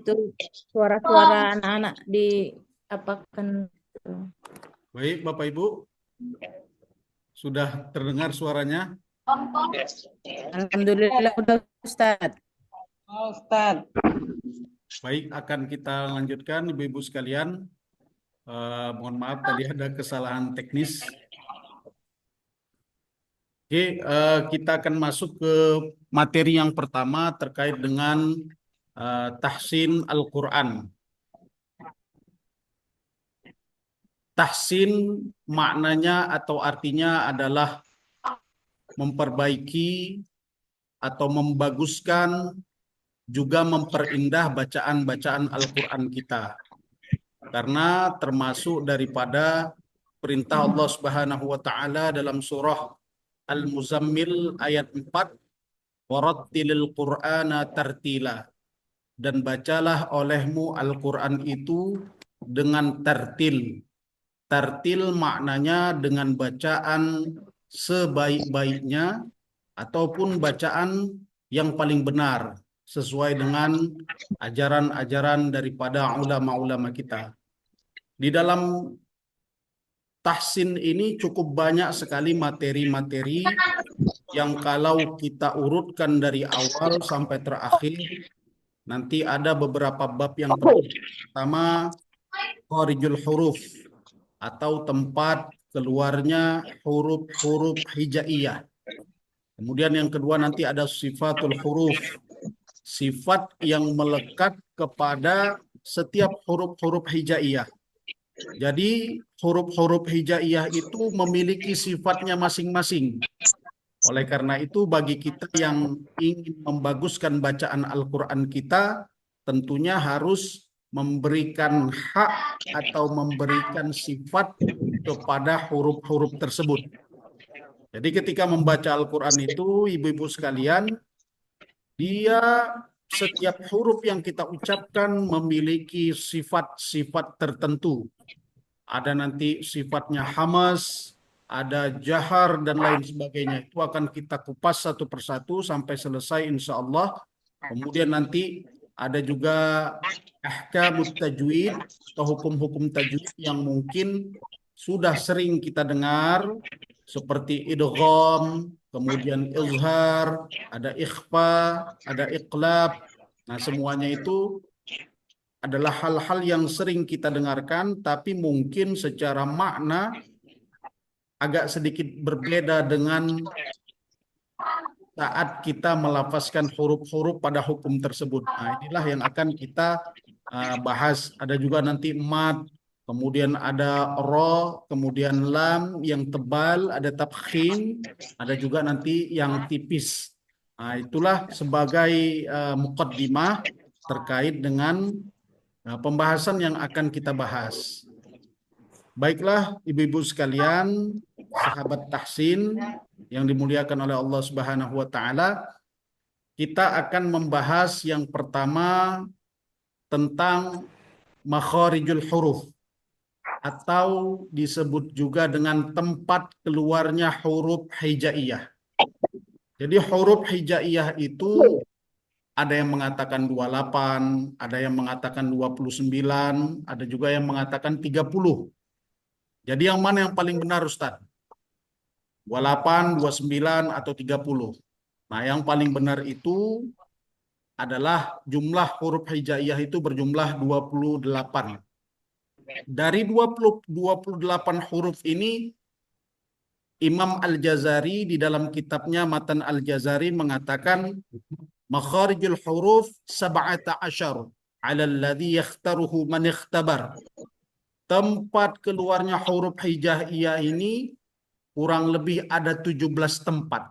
itu suara-suara anak-anak diapakan. Baik, Bapak Ibu, sudah terdengar suaranya? Alhamdulillah udah Ustaz. Ustaz. Baik, akan kita lanjutkan Ibu-Ibu sekalian. Mohon maaf tadi ada kesalahan teknis. Oke, kita akan masuk ke materi yang pertama terkait dengan tahsin Al-Quran. Tahsin maknanya atau artinya adalah memperbaiki atau membaguskan, juga memperindah bacaan-bacaan Al-Quran kita. Karena termasuk daripada perintah Allah Subhanahu wa taala dalam surah Al-Muzammil ayat 4, warattilil Qur'ana tartila, dan bacalah olehmu Al-Quran itu dengan tartil. Tartil maknanya dengan bacaan sebaik-baiknya ataupun bacaan yang paling benar sesuai dengan ajaran-ajaran daripada ulama-ulama kita. Di dalam tahsin ini cukup banyak sekali materi-materi yang kalau kita urutkan dari awal sampai terakhir, nanti ada beberapa bab yang pertama, kharijul huruf, atau tempat keluarnya huruf-huruf hijaiyah. Kemudian yang kedua nanti ada sifatul huruf, sifat yang melekat kepada setiap huruf-huruf hijaiyah. Jadi huruf-huruf hijaiyah itu memiliki sifatnya masing-masing. Oleh karena itu bagi kita yang ingin membaguskan bacaan Al-Quran kita, tentunya harus memberikan hak atau memberikan sifat kepada huruf-huruf tersebut. Jadi ketika membaca Al-Quran itu, ibu-ibu sekalian, dia setiap huruf yang kita ucapkan memiliki sifat-sifat tertentu. Ada nanti sifatnya hamas, ada jahar, dan lain sebagainya. Itu akan kita kupas satu persatu sampai selesai insya Allah. Kemudian nanti ada juga ahkamut tajwid atau hukum-hukum tajwid yang mungkin sudah sering kita dengar, seperti idgham, kemudian izhar, ada ikhfa, ada iqlab. Nah, semuanya itu adalah hal-hal yang sering kita dengarkan, tapi mungkin secara makna agak sedikit berbeda dengan saat kita melafazkan huruf-huruf pada hukum tersebut. Nah, inilah yang akan kita bahas. Ada juga nanti mad, kemudian ada ro, kemudian lam yang tebal, ada tafkhim, ada juga nanti yang tipis. Nah, itulah sebagai muqaddimah terkait dengan pembahasan yang akan kita bahas. Baiklah ibu-ibu sekalian, sahabat tahsin yang dimuliakan oleh Allah Subhanahu wa taala, kita akan membahas yang pertama tentang makharijul huruf, atau disebut juga dengan tempat keluarnya huruf hijaiyah. Jadi huruf hijaiyah itu ada yang mengatakan 28, ada yang mengatakan 29, ada juga yang mengatakan 30. Jadi yang mana yang paling benar Ustaz? 28, 29, atau 30? Nah, yang paling benar itu adalah jumlah huruf hijaiyah itu berjumlah 28. Dari 28 huruf ini, Imam Al-Jazari di dalam kitabnya Matan Al-Jazari mengatakan makharijul huruf 17 ala alladhi yakhtaruhu man ikhtabar. Tempat keluarnya huruf hijaiyah ini kurang lebih ada 17 tempat.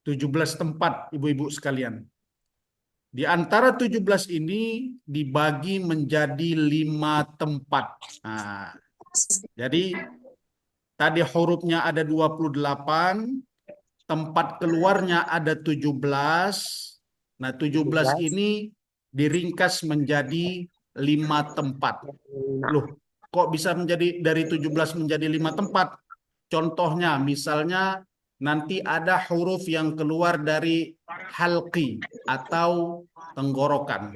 17 tempat ibu-ibu sekalian. Di antara 17 ini dibagi menjadi 5 tempat. Nah, jadi tadi hurufnya ada 28, tempat keluarnya ada 17. Nah, 17 ini diringkas menjadi 5 tempat. Loh, kok bisa menjadi dari 17 menjadi 5 tempat? Contohnya, misalnya nanti ada huruf yang keluar dari halqi atau tenggorokan.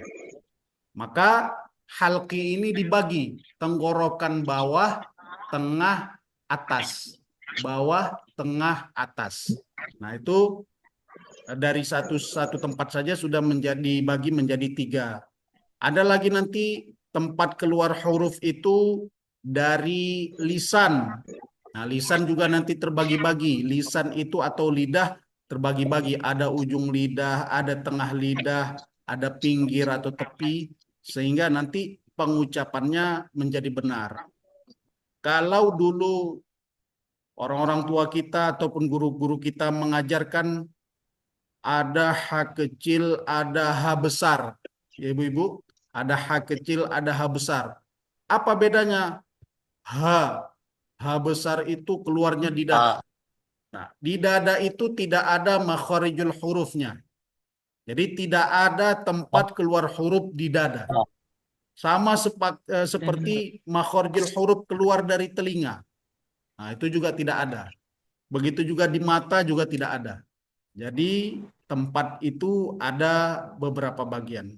Maka halqi ini dibagi tenggorokan bawah, tengah, atas. Bawah, tengah, atas. Nah, itu dari satu tempat saja sudah bagi menjadi 3. Ada lagi nanti tempat keluar huruf itu dari lisan. Nah, lisan juga nanti terbagi-bagi. Lisan itu atau lidah terbagi-bagi. Ada ujung lidah, ada tengah lidah, ada pinggir atau tepi. Sehingga nanti pengucapannya menjadi benar. Kalau dulu orang-orang tua kita ataupun guru-guru kita mengajarkan ada H kecil, ada H besar. Ya, Ibu-ibu, ada H kecil, ada H besar. Apa bedanya? H. H besar itu keluarnya di dada. Nah, di dada itu tidak ada makharijul hurufnya. Jadi tidak ada tempat keluar huruf di dada. Sama seperti makharijul huruf keluar dari telinga. Nah, itu juga tidak ada. Begitu juga di mata juga tidak ada. Jadi tempat itu ada beberapa bagian.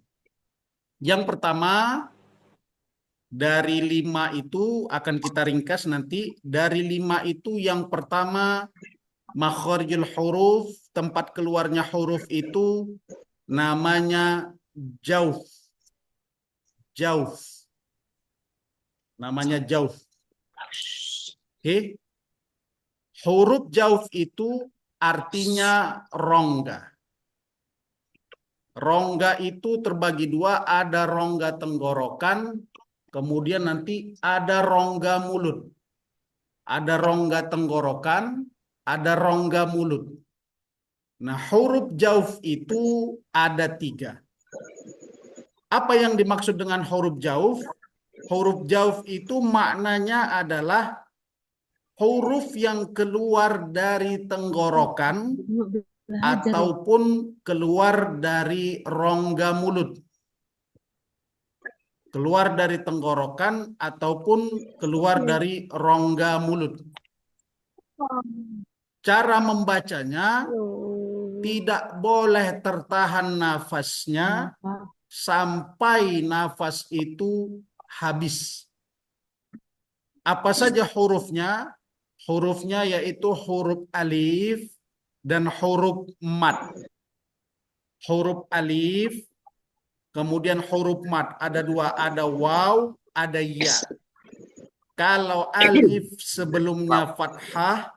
Yang pertama, dari 5 itu akan kita ringkas nanti. Dari 5 itu yang pertama, makharijul huruf, tempat keluarnya huruf itu namanya jauh. Jauh. Namanya jauh. Oke. Huruf jauh itu artinya rongga. Rongga itu terbagi 2, ada rongga tenggorokan, kemudian nanti ada rongga mulut. Ada rongga tenggorokan, ada rongga mulut. Nah, huruf jauh itu ada 3. Apa yang dimaksud dengan huruf jauh? Huruf jauh itu maknanya adalah huruf yang keluar dari tenggorokan ataupun keluar dari rongga mulut. Keluar dari tenggorokan ataupun keluar dari rongga mulut. Cara membacanya tidak boleh tertahan nafasnya sampai nafas itu habis. Apa saja hurufnya? Hurufnya yaitu huruf alif dan huruf mad. Huruf alif, kemudian huruf mad. Ada 2, ada waw, ada ya. Kalau alif sebelumnya fathah,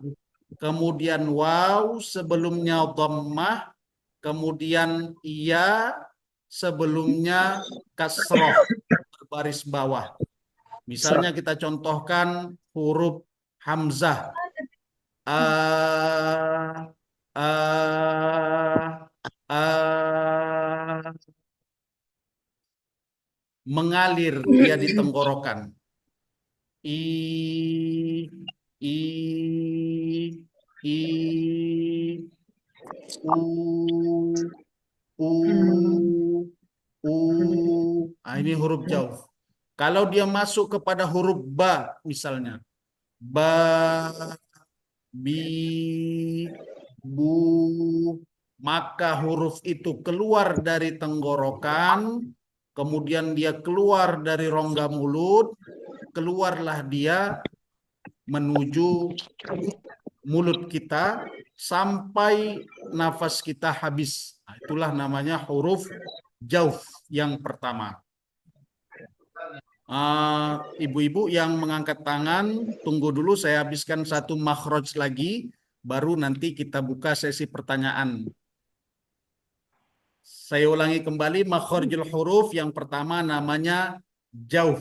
kemudian waw sebelumnya dhammah, kemudian ya sebelumnya kasroh berbaris bawah. Misalnya kita contohkan huruf hamzah. Mengalir dia di tenggorokan. I, u. Nah, ini huruf jauh. Kalau dia masuk kepada huruf ba misalnya. Ba, bi, bu, maka huruf itu keluar dari tenggorokan, kemudian dia keluar dari rongga mulut, keluarlah dia menuju mulut kita sampai nafas kita habis. Nah, itulah namanya huruf jauh yang pertama. Ibu-ibu yang mengangkat tangan, tunggu dulu saya habiskan satu makhraj lagi, baru nanti kita buka sesi pertanyaan. Saya ulangi kembali, makhrajul huruf yang pertama namanya jauh,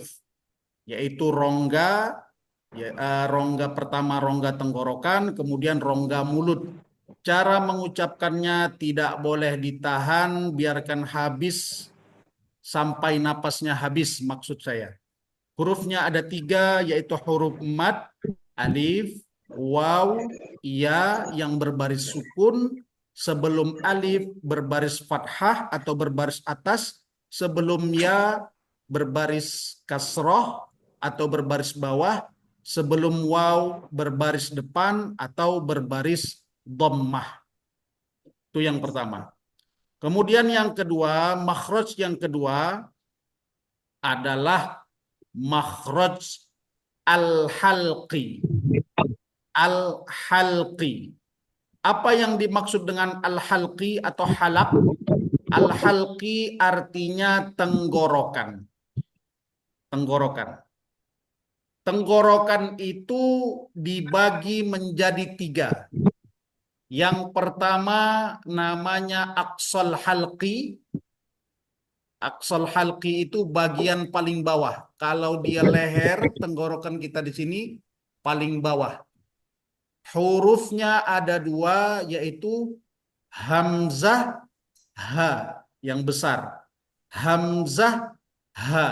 yaitu rongga, rongga pertama rongga tenggorokan, kemudian rongga mulut. Cara mengucapkannya tidak boleh ditahan, biarkan habis sampai napasnya habis, maksud saya. Hurufnya ada 3, yaitu huruf mad, alif, waw, ya yang berbaris sukun, sebelum alif berbaris fathah atau berbaris atas, sebelum ya berbaris kasroh atau berbaris bawah, sebelum waw berbaris depan atau berbaris dhammah. Itu yang pertama. Kemudian yang kedua, makhraj yang kedua, adalah makhraj al-halqi. Al-halqi. Apa yang dimaksud dengan al-halqi atau halak? Al-halqi artinya tenggorokan. Tenggorokan. Tenggorokan itu dibagi menjadi 3. Yang pertama namanya aqsal halqi. Aqsal halqi itu bagian paling bawah. Kalau dia leher, tenggorokan kita di sini paling bawah. Hurufnya ada 2, yaitu hamzah ha yang besar. Hamzah ha.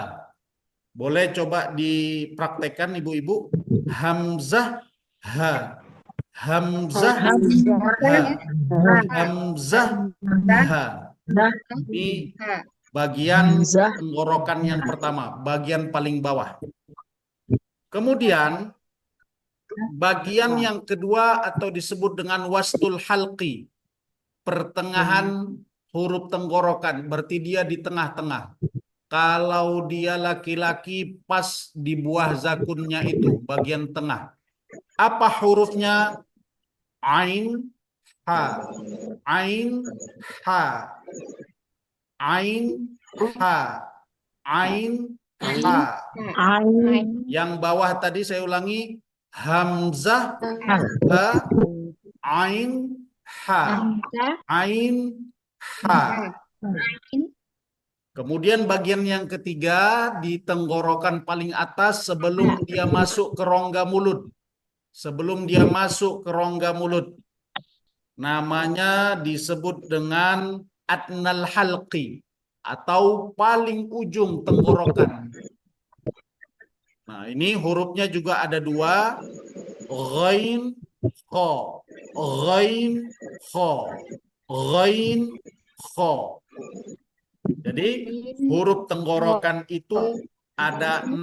Boleh coba dipraktekkan ibu-ibu. Hamzah ha. Hamzah ha. Hamzah ha. Ini bagian tenggorokan yang pertama, bagian paling bawah. Kemudian bagian yang kedua atau disebut dengan wastul halqi, pertengahan huruf tenggorokan, berarti dia di tengah-tengah. Kalau dia laki-laki pas di buah zakunnya itu, bagian tengah. Apa hurufnya? Ain, ha. Ain, ha. Ain, ha. Ain, ha. Yang bawah tadi saya ulangi. Hamzah, ha. Ain, ha. Ain, ha. Kemudian bagian yang ketiga di tenggorokan paling atas sebelum dia masuk ke rongga mulut. Sebelum dia masuk ke rongga mulut. Namanya disebut dengan adnal halqi atau paling ujung tenggorokan. Nah, ini hurufnya juga ada 2. Ghain, kha. Ghain, kha. Ghain, kha. Jadi huruf tenggorokan itu ada 6.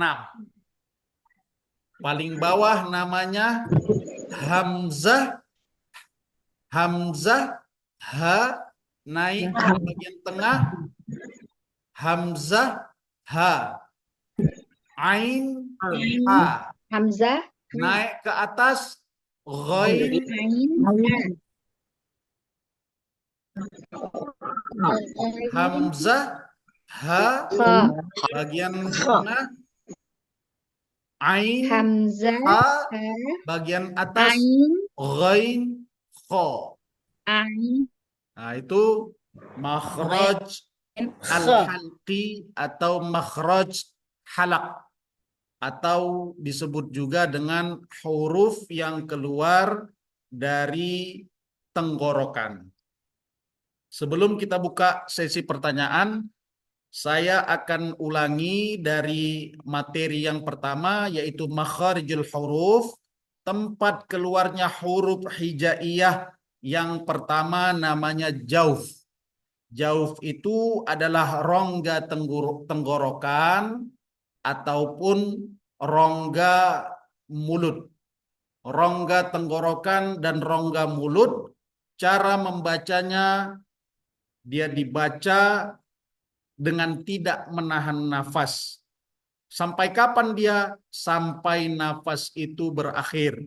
Paling bawah namanya hamzah. Hamzah ha, naik ke bagian tengah. Hamzah ha. Ain ha. Hamzah Naik ke atas. Ghain hamzah ha. Bagian tengah. Ain Hamzah ha. Bagian atas. Ghain kha. Ain Nah, itu makhraj al-halqi atau makhraj halak, atau disebut juga dengan huruf yang keluar dari tenggorokan. Sebelum kita buka sesi pertanyaan, saya akan ulangi dari materi yang pertama, yaitu makharijul huruf, tempat keluarnya huruf hijaiyah. Yang pertama namanya jauf. Jauf itu adalah rongga tenggorokan ataupun rongga mulut. Rongga tenggorokan dan rongga mulut, cara membacanya dia dibaca dengan tidak menahan nafas. Sampai kapan dia? Sampai nafas itu berakhir.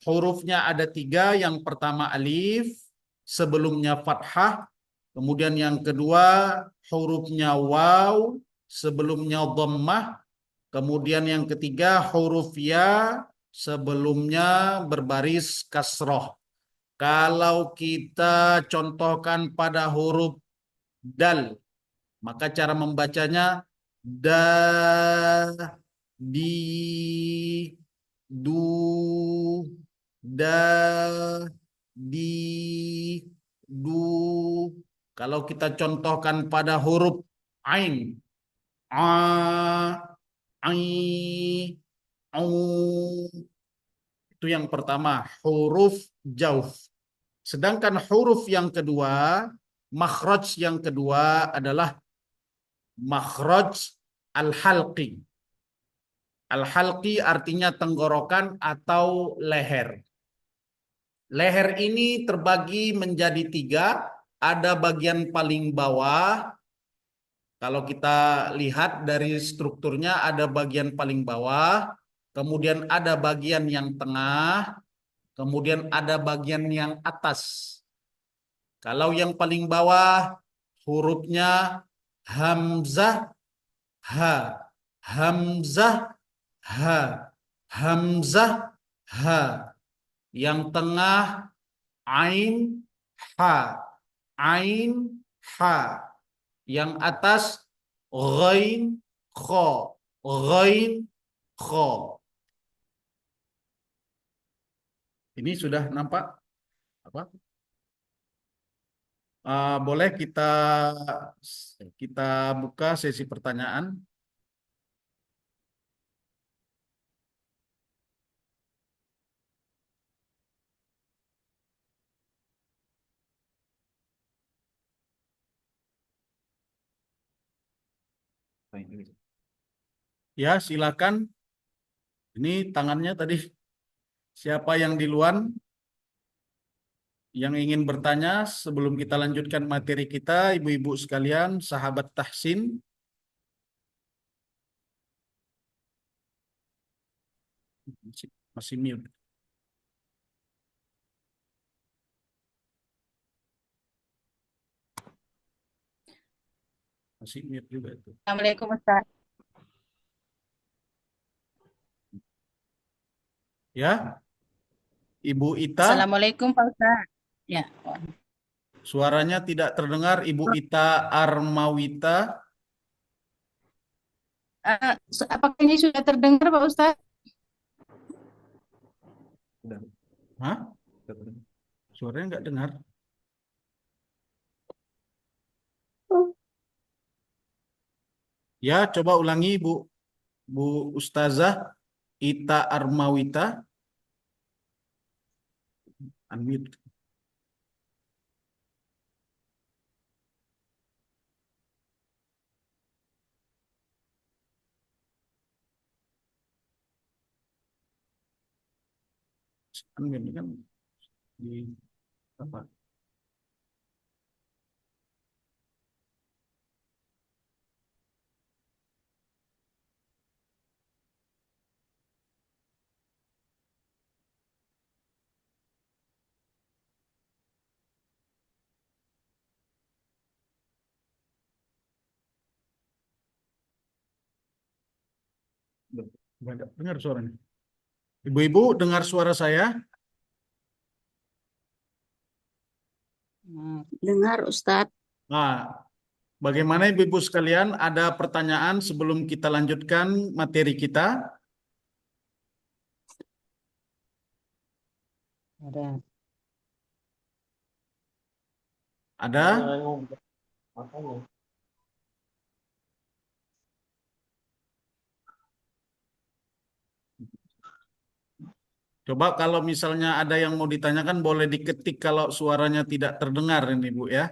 Hurufnya ada 3. Yang pertama alif, sebelumnya fathah. Kemudian yang kedua hurufnya waw, sebelumnya dhammah. Kemudian yang ketiga huruf ya, sebelumnya berbaris kasroh. Kalau kita contohkan pada huruf dal, maka cara membacanya da, di, du, da, di, du. Kalau kita contohkan pada huruf ain, a, ai, au. Itu yang pertama, huruf jauf. Sedangkan huruf yang kedua, makhraj yang kedua adalah makhraj al-halqi. Al-halqi artinya tenggorokan atau leher. Leher ini terbagi menjadi 3. Ada bagian paling bawah. Kalau kita lihat dari strukturnya ada bagian paling bawah, kemudian ada bagian yang tengah, kemudian ada bagian yang atas. Kalau yang paling bawah hurufnya hamzah ha, hamzah ha, hamzah ha. Yang tengah ain ha, ain ha. Yang atas ghain kha, ghain kha. Ini sudah nampak apa? Boleh kita buka sesi pertanyaan. Ya, silakan. Ini tangannya tadi. Siapa yang di luar yang ingin bertanya sebelum kita lanjutkan materi kita, ibu-ibu sekalian, sahabat tahsin? Masih mute. Masih mute juga itu. Assalamualaikum Ustaz. Ya, Ibu Ita, Assalamualaikum Pak Ustaz. Ya. suaranya tidak terdengar. Ibu Ita Armawita. Apakah ini sudah terdengar Pak Ustaz? Hah? Suaranya nggak dengar. Ya, coba ulangi Bu Ustazah Ita Armawita. Unmute. Unmute ini kan di apa? Nggak dengar suaranya. Ibu-ibu dengar suara saya? Dengar Ustadz. Nah, bagaimana ibu-ibu sekalian? Ada pertanyaan sebelum kita lanjutkan materi kita? Ada. Ada? Coba kalau misalnya ada yang mau ditanyakan boleh diketik kalau suaranya tidak terdengar ini Bu ya.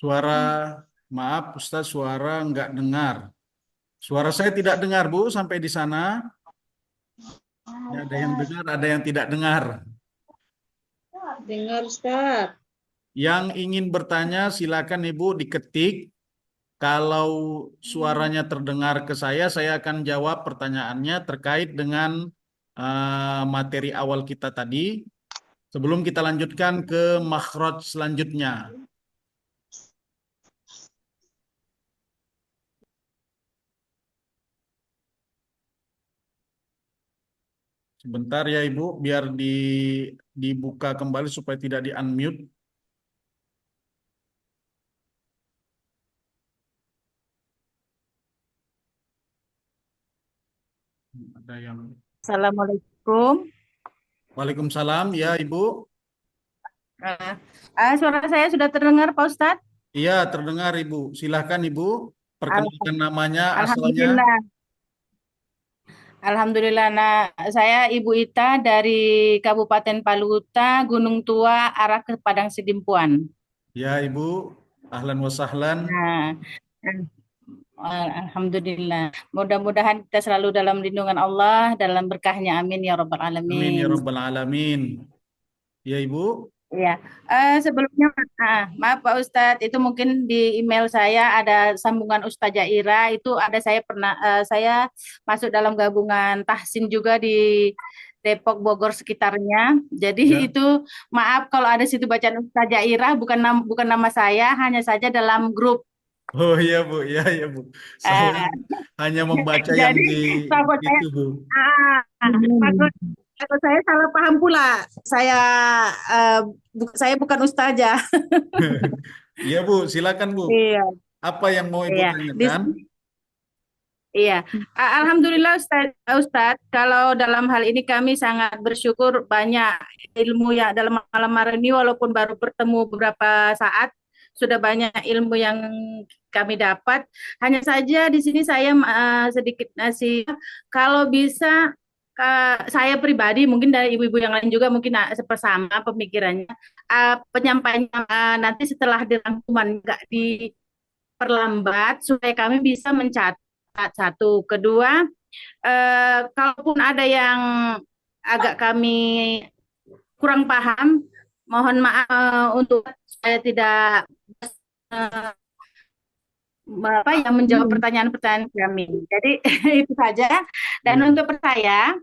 Suara, maaf Ustaz, suara nggak dengar. Suara saya tidak dengar Bu sampai di sana. Ya, ada yang dengar, ada yang tidak dengar. Dengar Ustadz. Yang ingin bertanya silakan Ibu diketik. Kalau suaranya terdengar ke saya akan jawab pertanyaannya terkait dengan materi awal kita tadi. Sebelum kita lanjutkan ke makhraj selanjutnya. Sebentar ya Ibu, biar dibuka kembali supaya tidak di-unmute. Ada yang... Assalamualaikum. Waalaikumsalam, ya Ibu. Suara saya sudah terdengar Pak Ustaz? Iya, terdengar Ibu. Silahkan Ibu, perkenalkan namanya, asalnya. Alhamdulillah. Alhamdulillah, nah, saya Ibu Ita dari Kabupaten Paluhuta, Gunung Tua, arah ke Padang Sidimpuan. Ya, Ibu, ahlan wa sahlan. Nah, Alhamdulillah. Mudah-mudahan kita selalu dalam lindungan Allah, dalam berkahnya. Amin ya Rabbal Amin ya Alamin. rabbal alamin. Ya, Ibu. Iya, sebelumnya maaf Pak Ustadz, itu mungkin di email saya ada sambungan Ustazah Ira, itu ada saya masuk dalam gabungan tahsin juga di Depok, Bogor sekitarnya. Jadi Ya. itu maaf kalau ada situ bacaan Ustazah Ira, bukan nama saya, hanya saja dalam grup. Oh iya, Bu. Ya, ya, Bu. Saya Eh, hanya membaca yang jadi di takut saya itu, Bu. takut takut saya salah paham pula. Saya eh, saya bukan ustazah. Iya, Bu. Silakan, Bu. Iya, Apa yang mau Ibu iya. Di, tanyakan? iya. Alhamdulillah Ustadz, kalau dalam hal ini kami sangat bersyukur banyak ilmu yang dalam malam hari ini walaupun baru bertemu beberapa saat sudah banyak ilmu yang kami dapat. Hanya saja di sini saya sedikit nasi kalau bisa saya pribadi mungkin dari ibu-ibu yang lain juga mungkin sepersama pemikirannya penyampaiannya nanti setelah dirangkuman nggak diperlambat supaya kami bisa mencatat satu. Kedua, kalaupun ada yang agak kami kurang paham, mohon maaf untuk saya tidak eh, menjawab pertanyaan-pertanyaan kami. Jadi itu saja. Dan Iya. untuk saya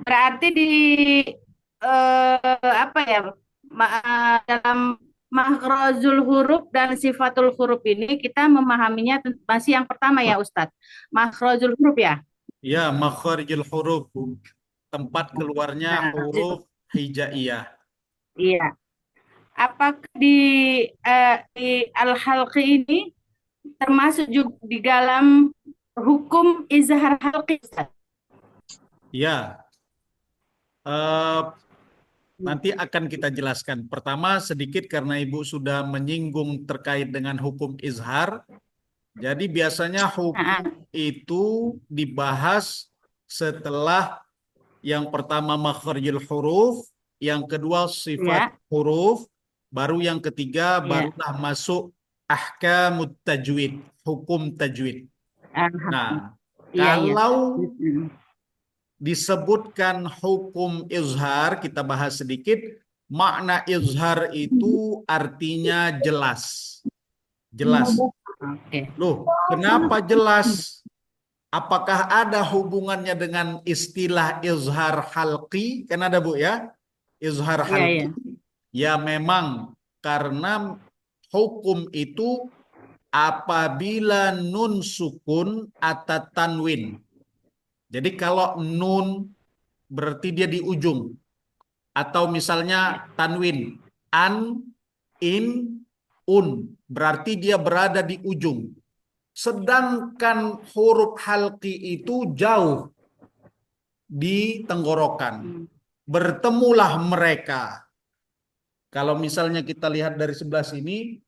berarti di apa ya dalam makhrajul huruf dan sifatul huruf ini kita memahaminya masih yang pertama ya Ustadz. Makhrajul huruf ya. Ya, makharijul huruf, Bu. Tempat keluarnya Nah, huruf hijaiyah. iya. Apakah di al-halqi ini termasuk juga di dalam hukum izhar halqi, Ustaz? Ya, eh, nanti akan kita jelaskan. Pertama, sedikit karena Ibu sudah menyinggung terkait dengan hukum izhar. Jadi biasanya hukum Ah, itu dibahas setelah yang pertama makharijul huruf, yang kedua sifat ya, huruf, baru yang ketiga ya. barulah masuk ahkamut tajwid, hukum tajwid. Nah, Alhamdulillah. Iya, iya. kalau Mm-mm. disebutkan hukum izhar, kita bahas sedikit. Makna izhar itu artinya jelas. Jelas. Oke. Loh, kenapa jelas? Apakah ada hubungannya dengan istilah izhar halqi? Kan ada, Bu, ya? Izhar Iya, halqi. iya. Ya memang karena hukum itu apabila nun sukun atau tanwin. Jadi kalau nun berarti dia di ujung. Atau misalnya tanwin. An, in, un. Berarti dia berada di ujung. Sedangkan huruf halqi itu jauh di tenggorokan. Hmm. Bertemulah mereka. Kalau misalnya kita lihat dari sebelah sini,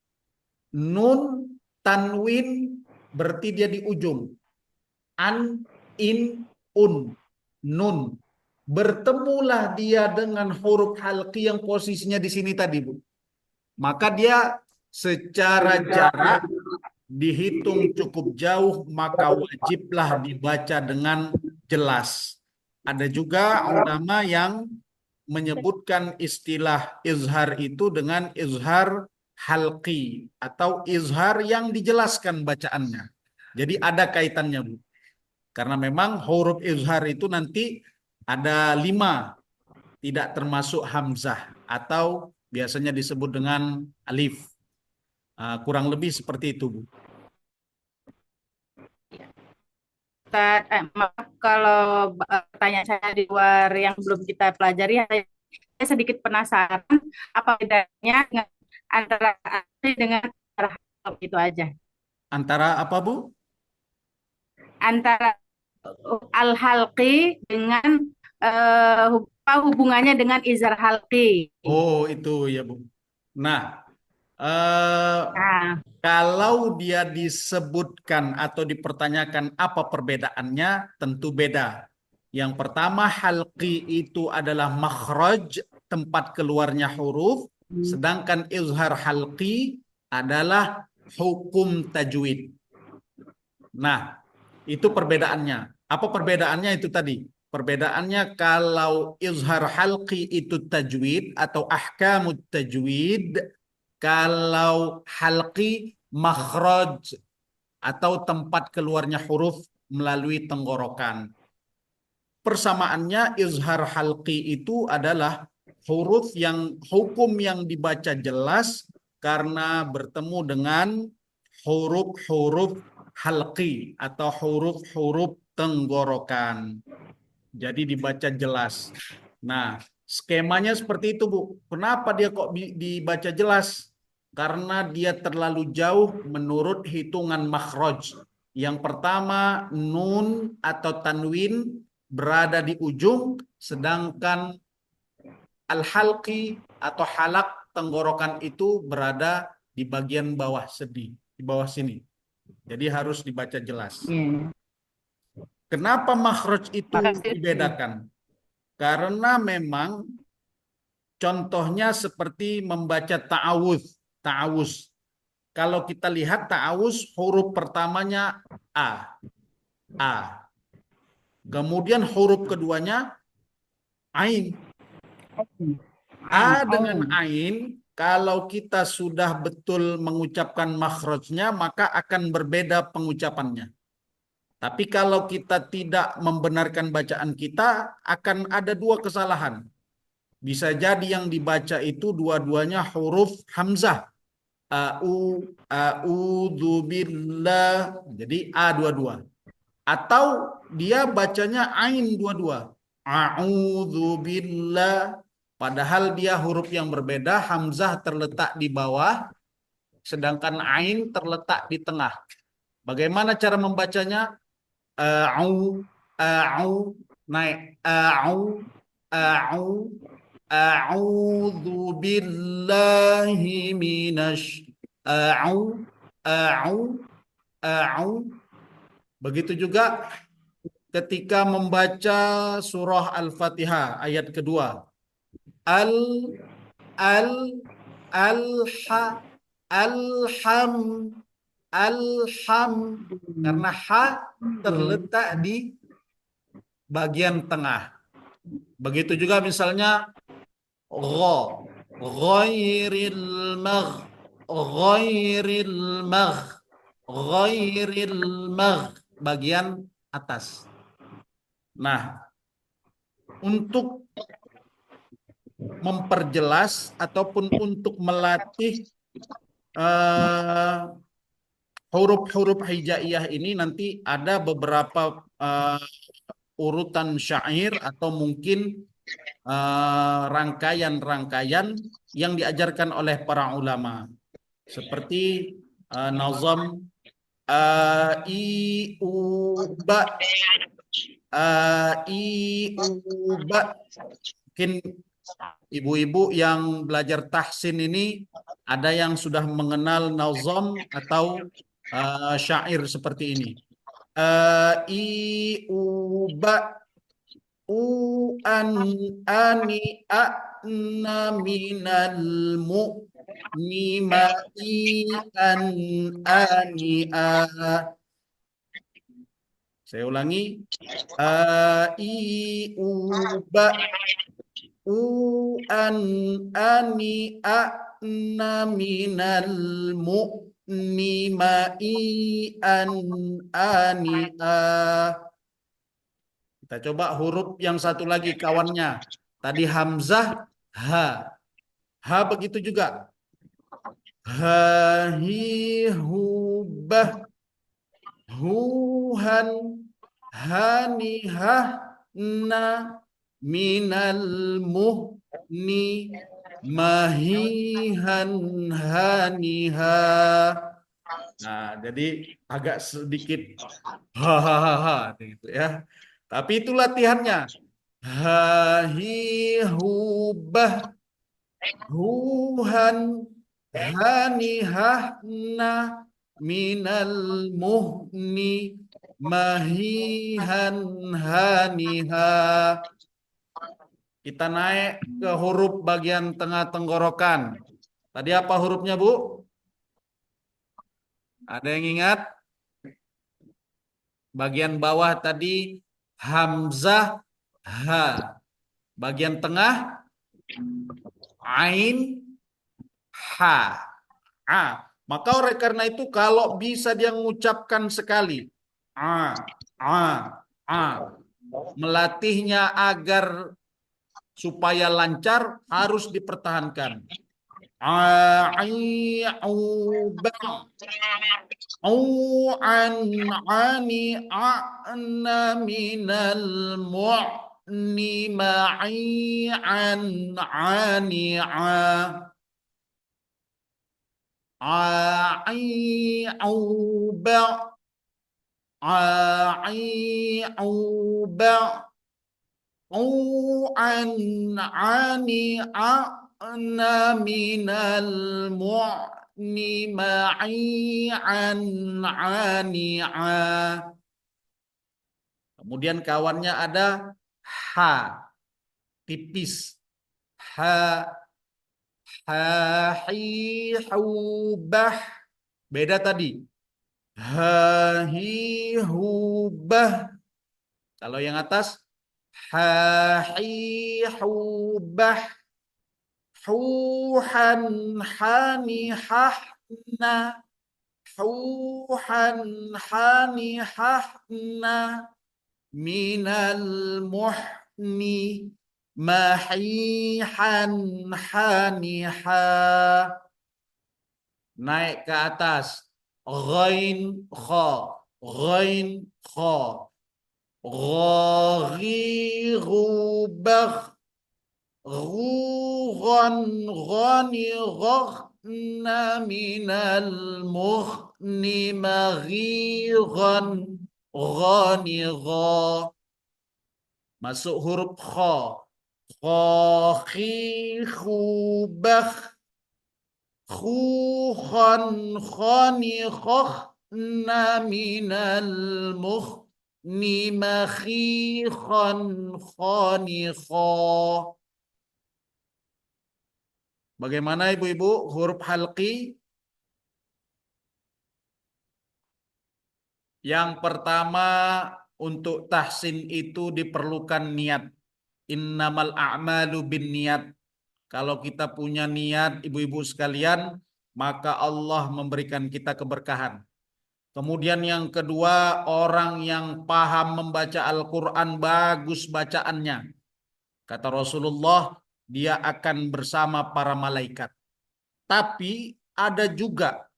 nun, tanwin, berarti dia di ujung. An, in, un, nun. Bertemulah dia dengan huruf halqi yang posisinya di sini tadi, Bu. Maka dia secara jarak dihitung cukup jauh, maka wajiblah dibaca dengan jelas. Ada juga ulama yang menyebutkan istilah izhar itu dengan izhar halqi atau izhar yang dijelaskan bacaannya. Jadi ada kaitannya, Bu. Karena memang huruf izhar itu nanti ada 5, tidak termasuk hamzah atau biasanya disebut dengan alif. Kurang lebih seperti itu, Bu. Ustaz, maaf kalau pertanyaan saya di luar yang belum kita pelajari, saya sedikit penasaran apa bedanya antara asli dengan harf itu aja. Antara apa, Bu? Antara al-halqi dengan apa hubungannya dengan izhar halqi. Oh, itu ya, Bu. Nah, Eh, Nah, Kalau dia disebutkan atau dipertanyakan apa perbedaannya, tentu beda. Yang pertama, halqi itu adalah makhraj, tempat keluarnya huruf, sedangkan izhar halqi adalah hukum tajwid. Nah, itu perbedaannya. Apa perbedaannya itu tadi? Perbedaannya kalau izhar halqi itu tajwid atau ahkamut tajwid, kalau halqi makhraj atau tempat keluarnya huruf melalui tenggorokan. Persamaannya izhar halqi itu adalah huruf yang hukum yang dibaca jelas karena bertemu dengan huruf-huruf halqi atau huruf-huruf tenggorokan. Jadi dibaca jelas. Nah, skemanya seperti itu, Bu. Kenapa dia kok dibaca jelas? Karena dia terlalu jauh menurut hitungan makhraj. Yang pertama, nun atau tanwin berada di ujung, sedangkan al-halqi atau halak tenggorokan itu berada di bagian bawah di bawah sini. Jadi harus dibaca jelas. iya. Kenapa makhraj itu Makasih. dibedakan? Karena memang contohnya seperti membaca ta'awuz. Ta'awuz. Kalau kita lihat ta'awuz huruf pertamanya A. A. Kemudian huruf keduanya Ain. A dengan Ain, kalau kita sudah betul mengucapkan makhrajnya, maka akan berbeda pengucapannya. Tapi kalau kita tidak membenarkan bacaan kita, akan ada dua kesalahan. Bisa jadi yang dibaca itu dua-duanya huruf hamzah. A'udzu billah. Jadi A dua-dua. Atau dia bacanya ain dua-dua. A'udzu billah. Padahal dia huruf yang berbeda, hamzah terletak di bawah, sedangkan ain terletak di tengah. Bagaimana cara membacanya? A'u, a'u, naik. A'u, a'u, a'udzu billahi a'u, a'u, a'u. Begitu juga ketika membaca surah Al-Fatihah ayat kedua. Al al alha alham alham karena ha terletak di bagian tengah. Begitu juga misalnya ghairil magh ghairil magh ghairil magh bagian atas. Nah, untuk memperjelas ataupun untuk melatih huruf-huruf hijaiyah ini nanti ada beberapa urutan syair atau mungkin rangkaian-rangkaian yang diajarkan oleh para ulama seperti nazam i u ba i u ba. Mungkin ibu-ibu yang belajar tahsin ini ada yang sudah mengenal nazam atau syair seperti ini. I u ba u an ani a na minal mu ni ma i an ani a. Saya ulangi. I u ba u an ani a na minal mu ni ma i an ani a. Kita coba huruf yang satu lagi kawannya. Tadi hamzah ha. Ha begitu juga. Ha hi hu bah huhan hani ha na minal muhni mahihan haniha. Nah, jadi agak sedikit hahaha gitu ya. Tapi itu latihannya. Hahi hubah huhan hanihahna minal muhni mahihan haniha. Kita naik ke huruf bagian tengah tenggorokan. Tadi apa hurufnya, Bu? Ada yang ingat? Bagian bawah tadi hamzah ha. Bagian tengah ain ha. A. Maka oleh karena itu kalau bisa dia mengucapkan sekali a, melatihnya agar supaya lancar harus dipertahankan. Au an ani a'na minal mu'ni ma'i an ani ai au ba au ba au an ani a'na minal mu'ni ma'i an ani Kemudian kawannya ada ha, tipis. Ha, ha, hi, hubah. Beda tadi. Ha, hi, hubah. Kalau yang atas, ha, hi, hubah. Huhan, hani, hahna. Huhan, hani, hahna. Minal muhni mahihan haniha. Naik ke atas. Ghain kha. Ghain kha. Ghagiru bagh. Ghugan ghani ghna minal muhni maghiran ghani gha. Masuk huruf kha. Kha khi khu bakh. Khuhan khani khakhna minal muhni makhikhan khani kha. Bagaimana ibu-ibu huruf halqi? Yang pertama, untuk tahsin itu diperlukan niat. Innamal a'malu bin niat. Kalau kita punya niat, ibu-ibu sekalian, maka Allah memberikan kita keberkahan. Kemudian yang kedua, orang yang paham membaca Al-Quran bagus bacaannya. Kata Rasulullah, dia akan bersama para malaikat. Tapi ada juga,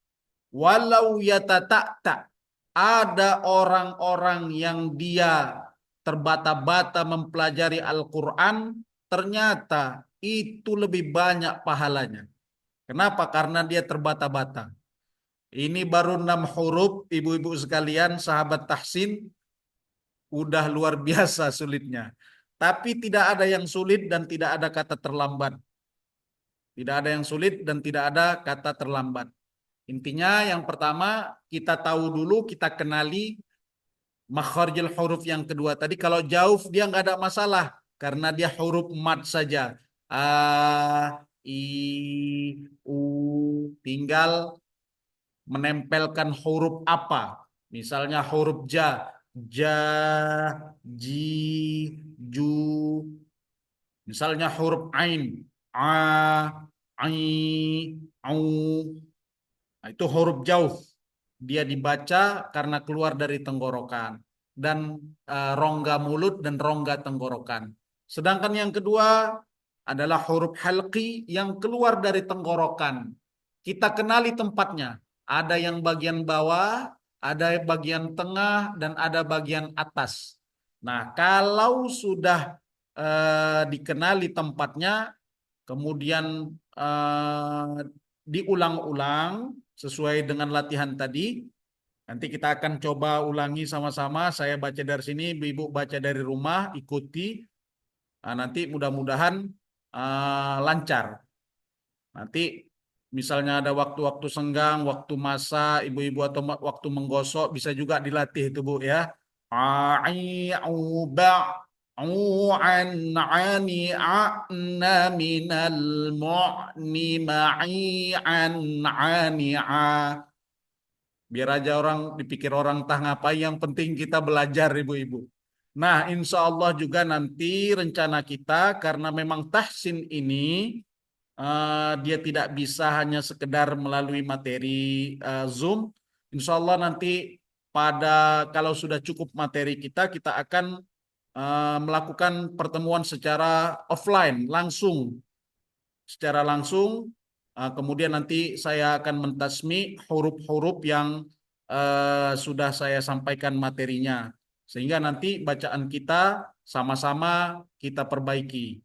walau yatata'ta, ada orang-orang yang dia terbata-bata mempelajari Al-Quran, ternyata itu lebih banyak pahalanya. Kenapa? Karena dia terbata-bata. Ini baru 6 huruf, ibu-ibu sekalian, sahabat tahsin, udah luar biasa sulitnya. Tapi tidak ada yang sulit dan tidak ada kata terlambat. Tidak ada yang sulit dan tidak ada kata terlambat. Intinya yang pertama, kita tahu dulu, kita kenali makharijul huruf yang kedua tadi. Kalau jauh dia nggak ada masalah karena dia huruf mad saja. A, I, U, tinggal menempelkan huruf apa. Misalnya huruf ja, ja, ji, ju. Misalnya huruf ain, a, ai, au. Nah, itu huruf jauh. Dia dibaca karena keluar dari tenggorokan dan rongga mulut dan rongga tenggorokan. Sedangkan yang kedua adalah huruf halqi yang keluar dari tenggorokan. Kita kenali tempatnya. Ada yang bagian bawah, ada bagian tengah, dan ada bagian atas. Nah, kalau sudah dikenali tempatnya, kemudian diulang-ulang sesuai dengan latihan tadi. Nanti kita akan coba ulangi sama-sama. Saya baca dari sini, ibu-ibu baca dari rumah, ikuti. Nah, nanti mudah-mudahan lancar. Nanti Misalnya ada waktu-waktu senggang, waktu masak, ibu-ibu atau waktu menggosok bisa juga dilatih itu Bu ya. Ai au ba au an ani ana minal mu'ni ma'i an ani a. Biar aja orang dipikir orang tah ngapain, yang penting kita belajar ibu-ibu. Nah, insya Allah juga nanti rencana kita karena memang tahsin ini dia tidak bisa hanya sekedar melalui materi Zoom. Insya Allah nanti pada kalau sudah cukup materi kita, kita akan melakukan pertemuan secara offline, langsung, secara langsung. Kemudian nanti saya akan mentasmi huruf-huruf yang sudah saya sampaikan materinya, sehingga nanti bacaan kita sama-sama kita perbaiki.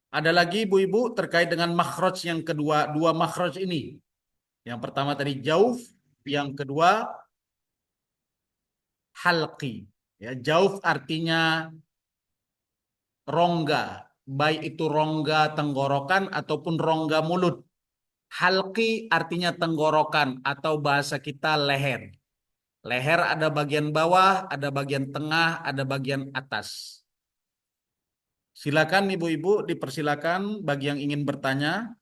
Ada lagi ibu-ibu terkait dengan makhraj yang kedua, dua makhraj ini. Yang pertama tadi jauf, yang kedua halqi. Ya, jauf artinya rongga, baik itu rongga tenggorokan ataupun rongga mulut. Halqi artinya tenggorokan atau bahasa kita leher. Leher ada bagian bawah, ada bagian tengah, ada bagian atas. Silakan ibu-ibu, dipersilakan bagi yang ingin bertanya.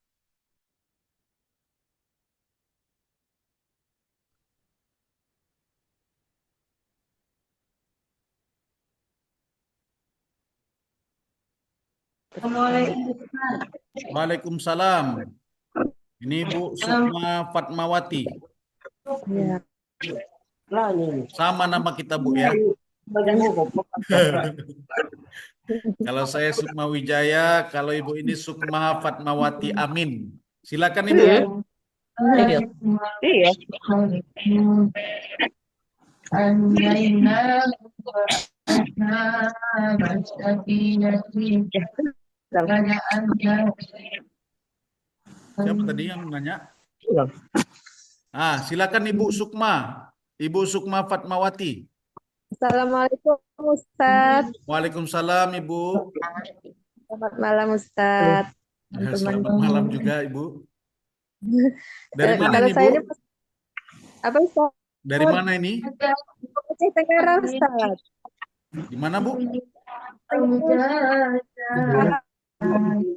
Waalaikumsalam. Ini Bu Sukma Fatmawati. Sama nama kita Bu ya. Kalau saya Sukma Wijaya, kalau Ibu ini Sukma Fatmawati Amin. Silakan Ibu. Iya. Iya. Siapa tadi yang nanya? Silakan Ibu Sukma. Ibu Sukma Fatmawati. Assalamualaikum Ustadz. Waalaikumsalam Ibu. Selamat malam Ustadz. Selamat malam juga Ibu. Dari mana Kalau ini saya Bu? ini apa Ustadz? Dari mana ini? Aceh Tenggara Ustadz. Di mana Bu?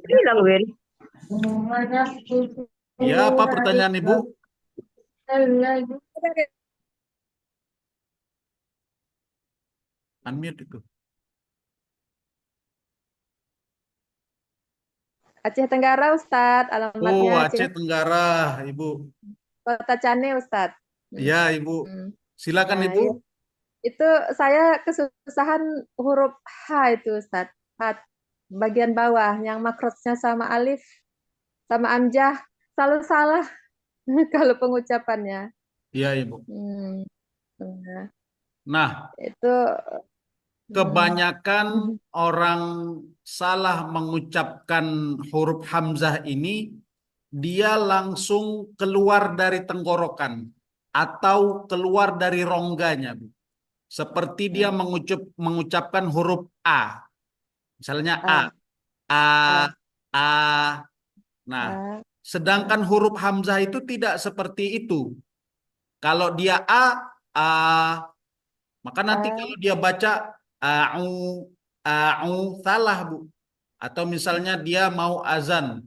Bilang, Wil. Ya, apa pertanyaan Ibu? Unmute itu. Aceh Tenggara Ustadz. Alamatnya Aceh Tenggara, Ibu. Kota Cane Ustadz. Ya, Ibu. Silakan Nah, Ibu. itu saya kesusahan huruf H itu Ustadz. H, bagian bawah yang makrotnya sama alif sama amjah selalu salah kalau pengucapannya. Iya, Ibu. Nah, itu kebanyakan orang salah mengucapkan huruf hamzah ini, dia langsung keluar dari tenggorokan atau keluar dari rongganya, Bu. Seperti dia mengucapkan huruf A. Misalnya A. A. Nah, sedangkan huruf hamzah itu tidak seperti itu. Kalau dia A, maka nanti kalau dia baca a'u, salah Bu. Atau misalnya dia mau azan,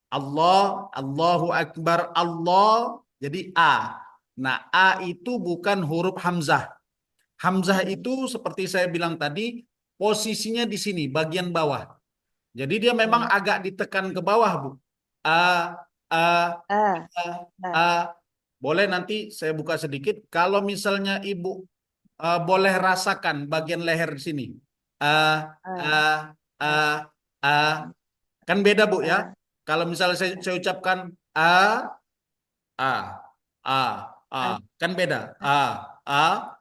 Allahu Akbar, Allah, jadi A. Nah, A itu bukan huruf hamzah. Hamzah itu seperti saya bilang tadi, posisinya di sini, bagian bawah. Jadi dia memang agak ditekan ke bawah, Bu. A, A, A. Boleh nanti saya buka sedikit. Kalau misalnya Ibu boleh rasakan bagian leher di sini. A, A, A, A. Kan beda, Bu ya. Kalau misalnya saya ucapkan A, A, A, A. Kan beda. A, A,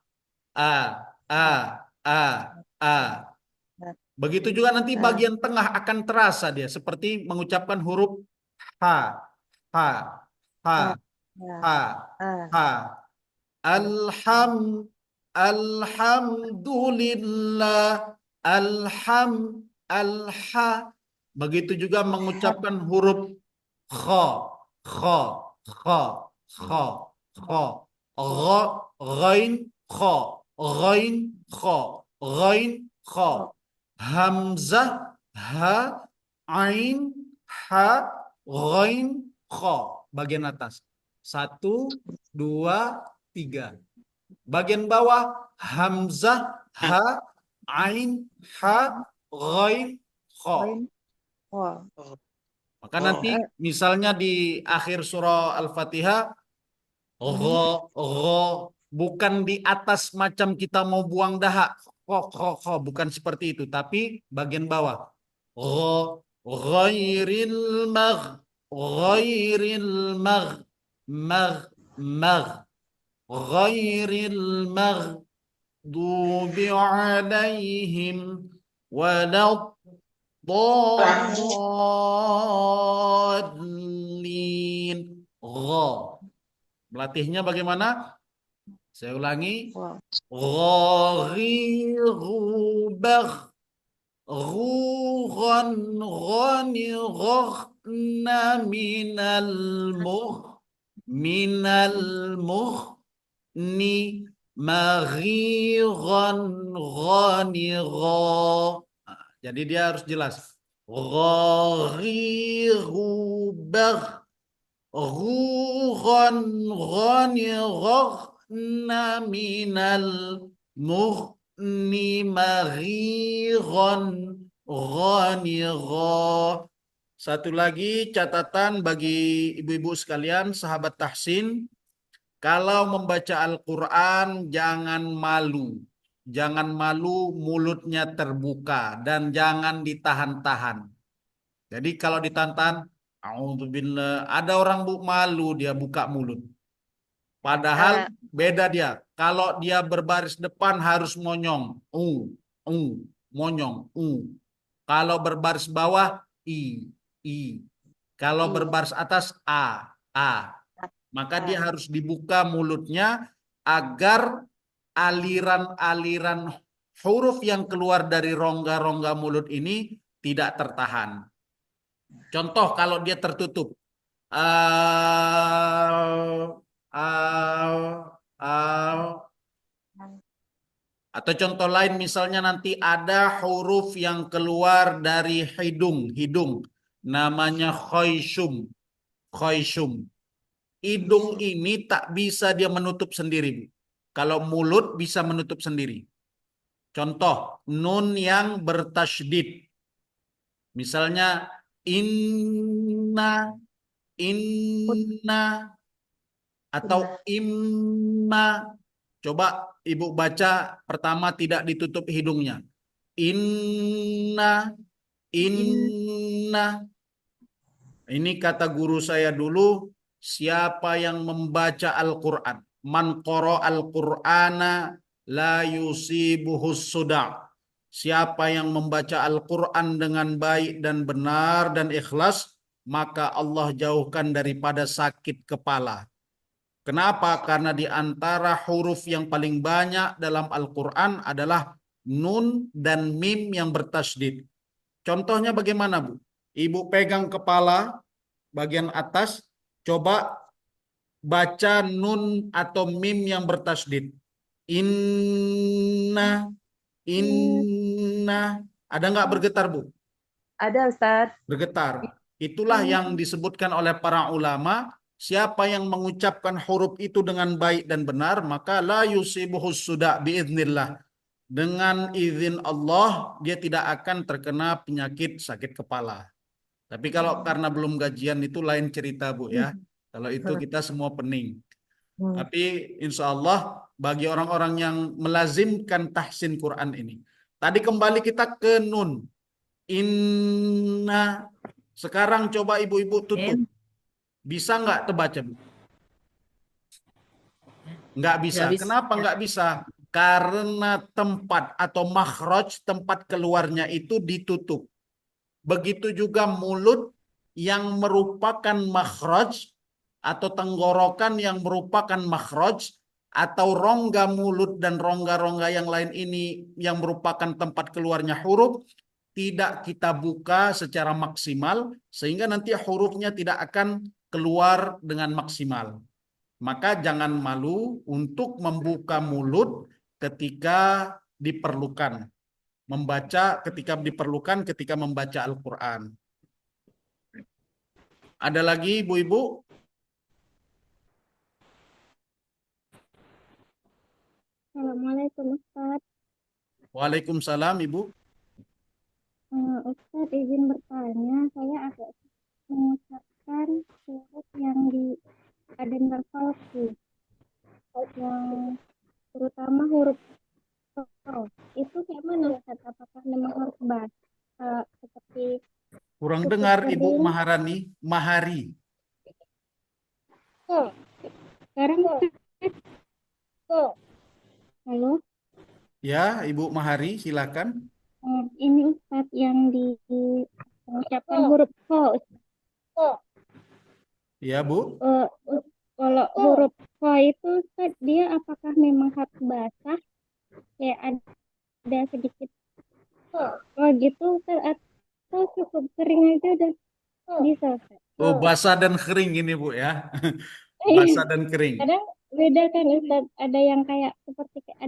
A, A, A, A. Begitu juga nanti bagian tengah akan terasa dia. Seperti mengucapkan huruf H, H, H, H, H. Alhamdulillah, alha. Begitu juga mengucapkan huruf kha, kha, kha, kha, kha, gha, ghain, kha, ghain, kha, ghain, kha, hamzah, ha, ain, ha, ghain, kha. Bagian atas. 1, 2, 3. Bagian bawah hamzah, ha, ain, ha, ghain, kha. Lain. Oh. Maka nanti misalnya di akhir surah Al-Fatihah, gha, gha, bukan di atas macam kita mau buang dahak, kho, bukan seperti itu, tapi bagian bawah. Gha, ghairil magh, ghairil magh, magh, magh, ghairil maghdubi alaihim waladdallin. Gha. Melatihnya bagaimana? Saya ulangi. Wow. Ghaghiru bagh. Ghughan ghani ghaghna minal mugh ni maghiran ghani gha. Jadi dia harus jelas. Ghaghiru bagh. Ghughan ghani ghaghna minal mughni maghiran ghani gha. Satu lagi catatan bagi ibu-ibu sekalian, sahabat tahsin, kalau membaca Al-Quran jangan malu. Jangan malu, mulutnya terbuka dan jangan ditahan-tahan. Jadi kalau ditahan-tahan, a'udzubillah, ada orang malu dia buka mulut. Padahal beda dia. Kalau dia berbaris depan harus monyong, monyong, Kalau berbaris bawah, i. Kalau berbaris atas, a. Maka dia harus dibuka mulutnya agar aliran-aliran huruf yang keluar dari rongga-rongga mulut ini tidak tertahan. Contoh kalau dia tertutup. Atau contoh lain misalnya nanti ada huruf yang keluar dari hidung. Namanya khayshum. Hidung ini tak bisa dia menutup sendiri, Bu. Kalau mulut bisa menutup sendiri. Contoh, nun yang bertasydid. Misalnya inna atau imma. Coba ibu baca pertama tidak ditutup hidungnya. Inna. Ini kata guru saya dulu, siapa yang membaca Al-Quran, man qara al-Qur'ana la yusibuhus suda'. Siapa yang membaca Al-Quran dengan baik dan benar dan ikhlas, maka Allah jauhkan daripada sakit kepala. Kenapa? Karena di antara huruf yang paling banyak dalam Al-Quran adalah nun dan mim yang bertasydid. Contohnya bagaimana, Bu? Ibu pegang kepala bagian atas, coba baca nun atau mim yang bertasydid. Inna. Ada nggak bergetar, Bu? Ada, Ustadz. Bergetar. Itulah yang disebutkan oleh para ulama. Siapa yang mengucapkan huruf itu dengan baik dan benar, maka la yusibuhus suda' biiznillah. Dengan izin Allah, dia tidak akan terkena penyakit sakit kepala. Tapi kalau karena belum gajian itu lain cerita, Bu, ya. Kalau itu kita semua pening. Tapi insya Allah bagi orang-orang yang melazimkan tahsin Quran ini. Tadi kembali kita ke nun. Inna. Sekarang coba ibu-ibu tutup. Bisa nggak terbaca, Bu? Nggak bisa. Kenapa nggak bisa? Karena tempat atau makhraj, tempat keluarnya itu ditutup. Begitu juga mulut yang merupakan makhraj atau tenggorokan yang merupakan makhraj atau rongga mulut dan rongga-rongga yang lain ini yang merupakan tempat keluarnya huruf tidak kita buka secara maksimal sehingga nanti hurufnya tidak akan keluar dengan maksimal. Maka jangan malu untuk membuka mulut ketika diperlukan. Membaca ketika diperlukan ketika membaca Al-Quran. Ada lagi ibu-ibu? Assalamualaikum Ustaz. Waalaikumsalam ibu. Ustaz izin bertanya, saya agak mengucapkan huruf yang di adenal falsi, yang terutama huruf O. Itu kayak mana Ustaz? Apakah memang harus bahasa seperti Kurang cukup dengar Ibu kering? Maharani, Mahari. Sekarang halo, Ya, Ibu Mahari, silakan. ini Ustaz yang di mengucapkan huruf O. Ya, Bu. Kalau huruf K itu Ustaz, dia apakah memang harus basah? Kayak ada sedikit gitu Ustaz, atau cukup kering aja udah bisa Ustaz? Oh, basah dan kering ini, Bu ya. Basah dan kering. Kadang beda kan Ustaz, ada yang kayak seperti kayak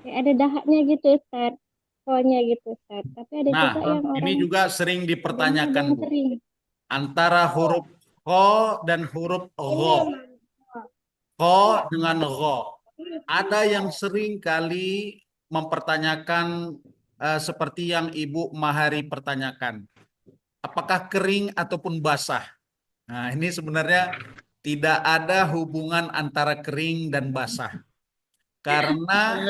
ada dahaknya gitu Ustaz, kolnya gitu Ustaz. Tapi ada Nah, juga yang ini orang juga sering dipertanyakan, yang Bu. kering. Antara huruf Ko dan huruf Gho. Ko dengan Gho. Ada yang sering kali mempertanyakan seperti yang Ibu Mahari pertanyakan. Apakah kering ataupun basah? Nah, ini sebenarnya tidak ada hubungan antara kering dan basah. Karena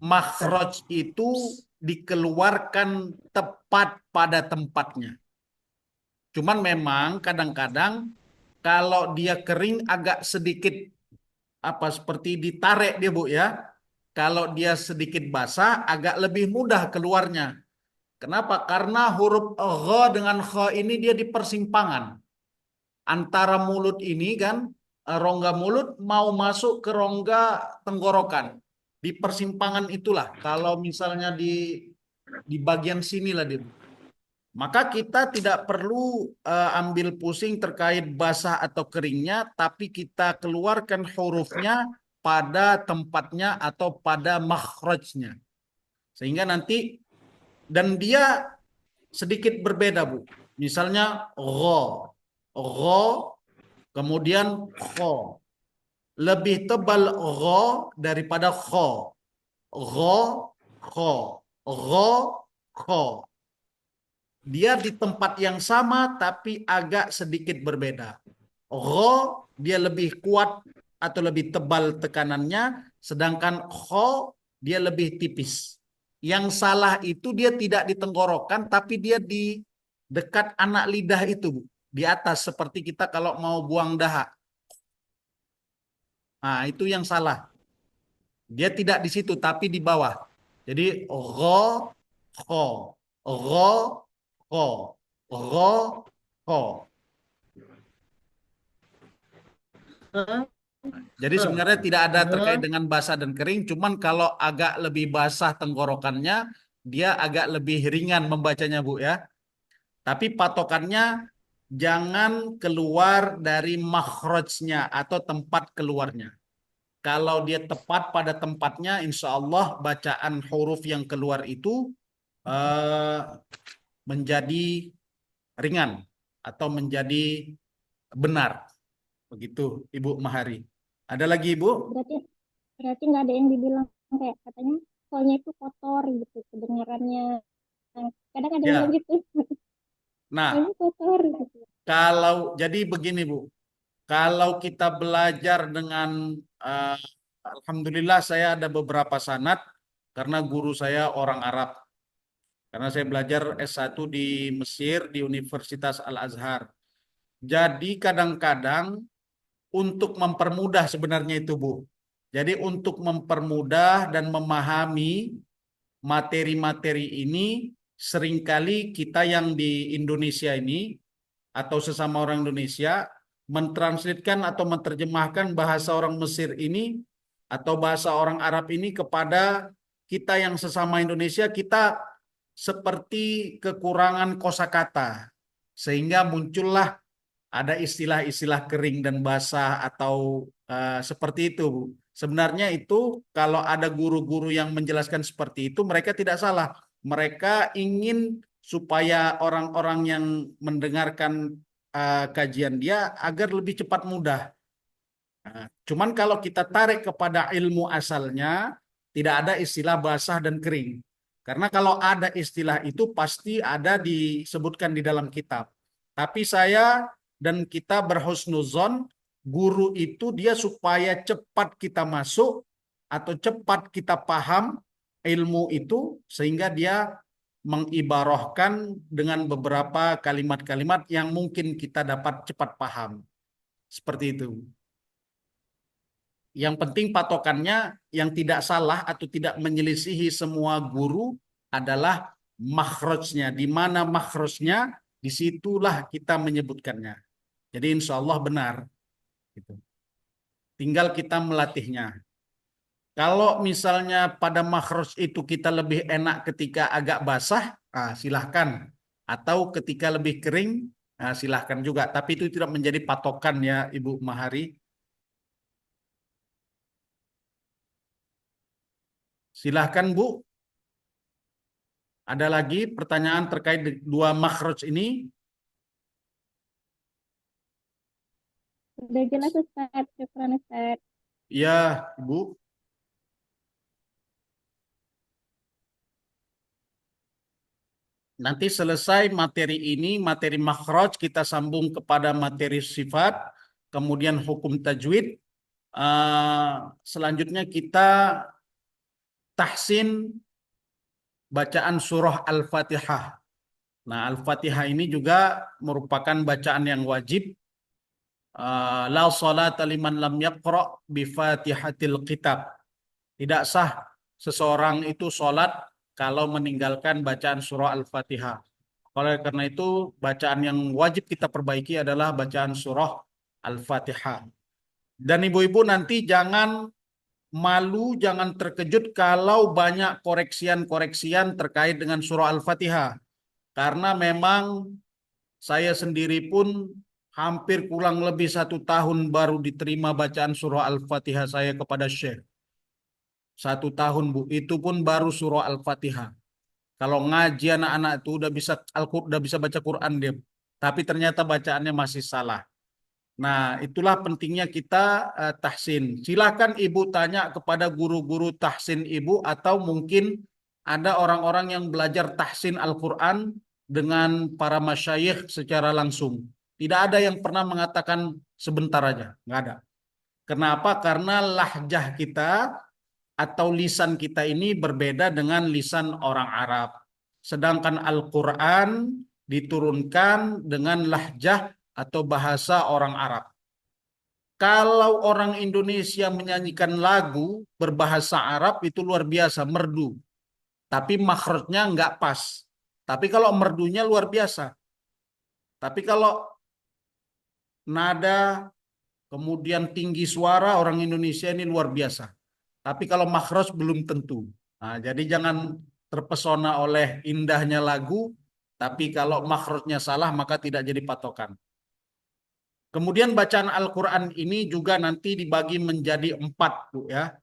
makhraj itu dikeluarkan tepat pada tempatnya. Cuman memang kadang-kadang kalau dia kering agak sedikit seperti ditarik dia Bu ya. Kalau dia sedikit basah agak lebih mudah keluarnya. Kenapa? Karena huruf gha dengan kha ini dia di persimpangan. Antara mulut ini kan, rongga mulut mau masuk ke rongga tenggorokan. Di persimpangan itulah, kalau misalnya di bagian sinilah dia. Maka kita tidak perlu ambil pusing terkait basah atau keringnya, tapi kita keluarkan hurufnya pada tempatnya atau pada makhrajnya. Sehingga nanti, dan dia sedikit berbeda Bu. Misalnya gha, gha, kemudian kho. Lebih tebal gha daripada kho. Gha, kho, gha, kho. Dia di tempat yang sama tapi agak sedikit berbeda. Gha dia lebih kuat atau lebih tebal tekanannya, sedangkan kho dia lebih tipis. Yang salah itu dia tidak di tenggorokan tapi dia di dekat anak lidah itu, Bu. Di atas seperti kita kalau mau buang dahak. Nah, itu yang salah. Dia tidak di situ tapi di bawah. Jadi gha, kho, gha, kho, gha, kho. Jadi sebenarnya tidak ada terkait dengan basah dan kering, cuman kalau agak lebih basah tenggorokannya, dia agak lebih ringan membacanya Bu ya. Tapi patokannya jangan keluar dari makhrajnya atau tempat keluarnya. Kalau dia tepat pada tempatnya, insya Allah bacaan huruf yang keluar itu menjadi ringan atau menjadi benar. Begitu Ibu Mahari. Ada lagi Ibu? Berarti nggak ada yang dibilang kayak katanya soalnya itu kotor gitu kedengarannya. Kadang ada yang Ya. bilang gitu. Nah, Soalnya kotor gitu. kalau jadi begini Bu, kalau kita belajar dengan Alhamdulillah saya ada beberapa sanad karena guru saya orang Arab. Karena saya belajar S1 di Mesir di Universitas Al-Azhar. Jadi kadang-kadang untuk mempermudah sebenarnya itu Bu. Jadi untuk mempermudah dan memahami materi-materi ini, seringkali kita yang di Indonesia ini atau sesama orang Indonesia mentranslitkan atau menerjemahkan bahasa orang Mesir ini atau bahasa orang Arab ini kepada kita yang sesama Indonesia, kita seperti kekurangan kosakata, sehingga muncullah ada istilah-istilah kering dan basah atau seperti itu. Sebenarnya itu kalau ada guru-guru yang menjelaskan seperti itu, mereka tidak salah. Mereka ingin supaya orang-orang yang mendengarkan kajian dia agar lebih cepat mudah. Cuman kalau kita tarik kepada ilmu asalnya, tidak ada istilah basah dan kering. Karena kalau ada istilah itu pasti ada disebutkan di dalam kitab. Tapi saya dan kita berhusnuzon, guru itu dia supaya cepat kita masuk atau cepat kita paham ilmu itu, sehingga dia mengibarahkan dengan beberapa kalimat-kalimat yang mungkin kita dapat cepat paham. Seperti itu. Yang penting patokannya yang tidak salah atau tidak menyelisihi semua guru adalah makhrajnya. Di mana makhrajnya, disitulah kita menyebutkannya. Jadi insya Allah benar. Gitu. Tinggal kita melatihnya. Kalau misalnya pada makhraj itu kita lebih enak ketika agak basah, silahkan. Atau ketika lebih kering, silahkan juga. Tapi itu tidak menjadi patokan ya Ibu Mahari. Silahkan Bu. Ada lagi pertanyaan terkait dua makhraj ini? Udah jelas Ustaz, syukran Ustaz. Ya, Bu. Nanti selesai materi ini, materi makhraj, kita sambung kepada materi sifat, kemudian hukum tajwid. Selanjutnya kita tahsin bacaan surah Al-Fatihah. Nah, Al-Fatihah ini juga merupakan bacaan yang wajib. La salata liman lam yaqra' bi Fatihatil Kitab. Tidak sah seseorang itu sholat kalau meninggalkan bacaan surah Al-Fatihah. Oleh karena itu, bacaan yang wajib kita perbaiki adalah bacaan surah Al-Fatihah. Dan ibu-ibu nanti jangan malu, jangan terkejut kalau banyak koreksian-koreksian terkait dengan surah Al-Fatihah. Karena memang saya sendiri pun hampir kurang lebih 1 tahun baru diterima bacaan surah Al-Fatihah saya kepada Syekh. 1 tahun Bu, itu pun baru surah Al-Fatihah. Kalau ngaji anak-anak itu udah bisa baca Quran dia, tapi ternyata bacaannya masih salah. Nah, itulah pentingnya kita tahsin. Silakan Ibu tanya kepada guru-guru tahsin Ibu, atau mungkin ada orang-orang yang belajar tahsin Al-Quran dengan para masyayikh secara langsung. Tidak ada yang pernah mengatakan sebentar aja, nggak ada. Kenapa? Karena lahjah kita atau lisan kita ini berbeda dengan lisan orang Arab. Sedangkan Al-Quran diturunkan dengan lahjah atau bahasa orang Arab. Kalau orang Indonesia menyanyikan lagu berbahasa Arab itu luar biasa, merdu. Tapi makhrajnya nggak pas. Tapi kalau merdunya luar biasa. Tapi kalau nada, kemudian tinggi suara, orang Indonesia ini luar biasa. Tapi kalau makhraj belum tentu. Nah, jadi jangan terpesona oleh indahnya lagu, tapi kalau makhrajnya salah maka tidak jadi patokan. Kemudian bacaan Al-Quran ini juga nanti dibagi menjadi 4, Bu ya.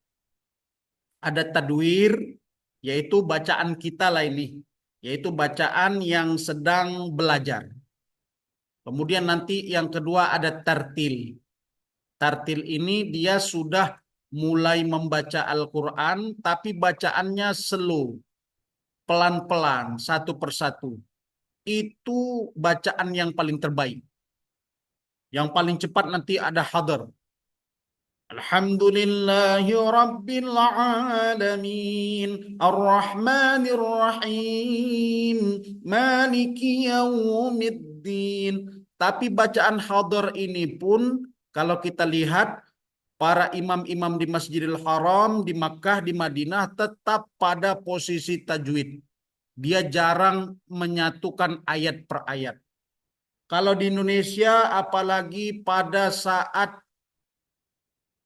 Ada tadwir, yaitu bacaan kita lah ini, yaitu bacaan yang sedang belajar. Kemudian nanti yang kedua ada tartil. Tartil ini dia sudah mulai membaca Al-Quran, tapi bacaannya slow, pelan-pelan, satu persatu. Itu bacaan yang paling terbaik. Yang paling cepat nanti ada hadar. Alhamdulillahi Rabbil Alamin, Ar-Rahmanir Rahim, Maliki Yawmiddin. Tapi bacaan hadar ini pun kalau kita lihat para imam-imam di Masjidil Haram, di Makkah, di Madinah tetap pada posisi tajwid. Dia jarang menyatukan ayat per ayat. Kalau di Indonesia, apalagi pada saat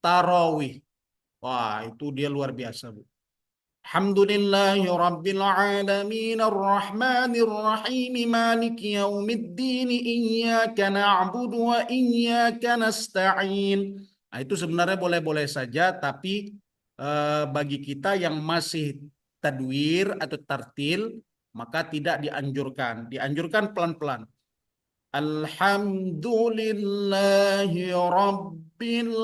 tarawih, wah itu dia luar biasa Bu. Alhamdulillahi Rabbil Alamin Ar-Rahmanir Rahim Maliki Yaumiddin Iyyaka na'budu wa iyyaka nasta'in. Nah, itu sebenarnya boleh-boleh saja, tapi bagi kita yang masih tadwir atau tartil, maka tidak dianjurkan. Dianjurkan pelan-pelan. Alhamdulillahi Rabbil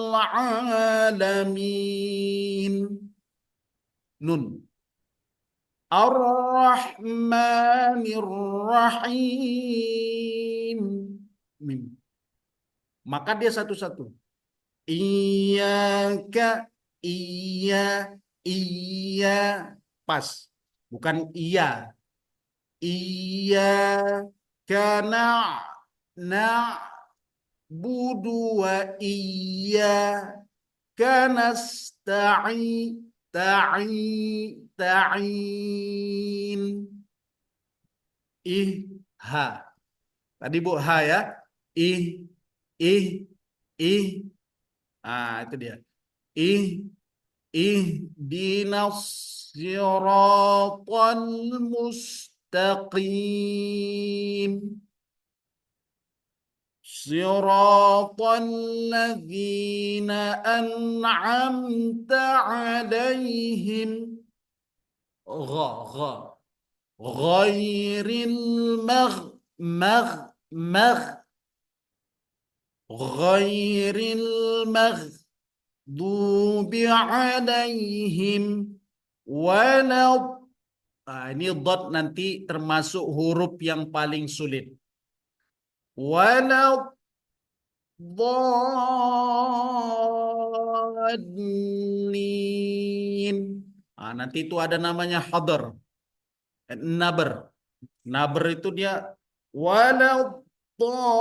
Alamin. Nun. Ar-Rahmanir Rahim. Mim. Maka dia satu-satu. Iyyaka, iya, iya. Pas. Bukan iya. Iyyaka na'budu wa iyyaka nasta'in. Ta'in. Ha. Tadi Bu ha ya. Ih, ih, ih. Ah, itu dia. Ihdinas siratal mustaqim. Siratal ladzina an'amta 'alaihim. Gha. Ghairil ghairil maghdubi alaihim walad. Ini dot nanti termasuk huruf yang paling sulit. Walad dhalin. Nanti itu ada namanya hadar. Naber. Naber itu dia walad dhalin.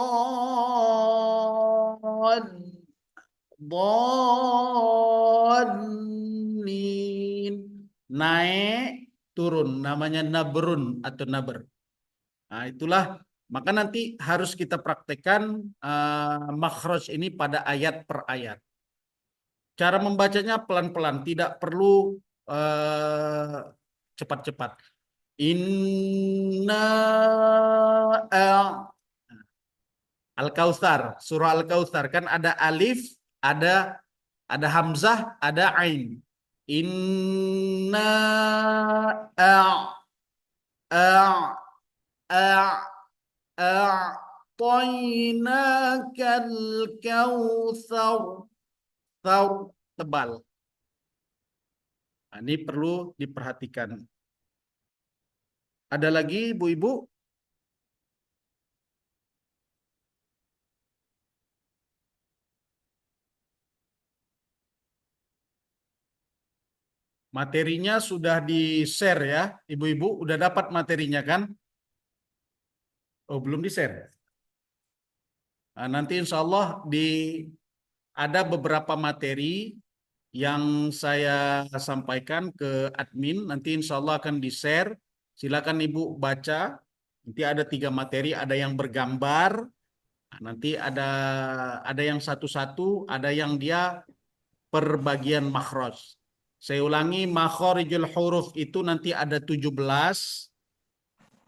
Naik, turun. Namanya nabrun atau naber. Nah, itulah. Maka nanti harus kita praktekkan makhraj ini pada ayat per ayat. Cara membacanya pelan-pelan. Tidak perlu cepat-cepat. Inna Al-Kautsar, surah Al-Kautsar kan ada alif, ada hamzah, ada ain. Inna a'tainakal kautsar. Tsar tebal. Nah, ini perlu diperhatikan. Ada lagi ibu-ibu? Materinya sudah di-share ya, ibu-ibu. Udah dapat materinya kan? Oh, belum di-share. Nah, nanti insya Allah ada beberapa materi yang saya sampaikan ke admin. Nanti insya Allah akan di-share. Silakan ibu baca. Nanti ada 3 materi, ada yang bergambar. Nah, nanti ada yang satu-satu, ada yang dia per bagian makhraj. Saya ulangi, makharijul huruf itu nanti ada 17.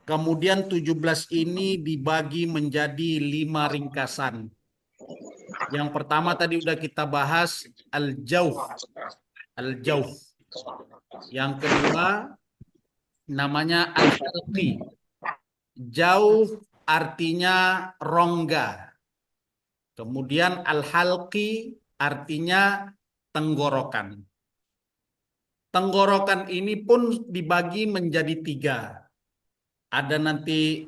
Kemudian 17 ini dibagi menjadi 5 ringkasan. Yang pertama tadi udah kita bahas al-jauh. Al-jauh. Yang kedua namanya al-halqi. Jauh artinya rongga. Kemudian al-halqi artinya tenggorokan. Tenggorokan ini pun dibagi menjadi 3. Ada nanti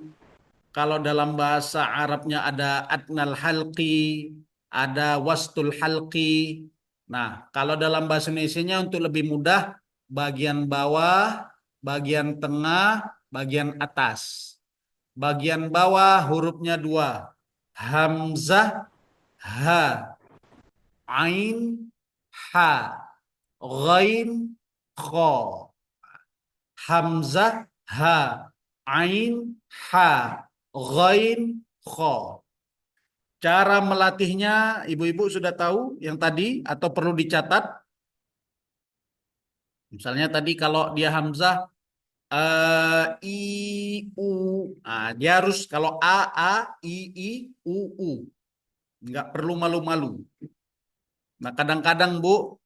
kalau dalam bahasa Arabnya ada adnal halqi, ada wastul halqi. Nah, kalau dalam bahasa Indonesianya untuk lebih mudah, bagian bawah, bagian tengah, bagian atas. Bagian bawah hurufnya 2. Hamzah, ha. Ain, ha. Ghain, kha. Hamzah, ha. Ain, ha. Ghain, kha. Cara melatihnya ibu-ibu sudah tahu yang tadi atau perlu dicatat? Misalnya tadi kalau dia hamzah i u, dia harus kalau a i u, nggak perlu malu-malu. Nah kadang-kadang Bu,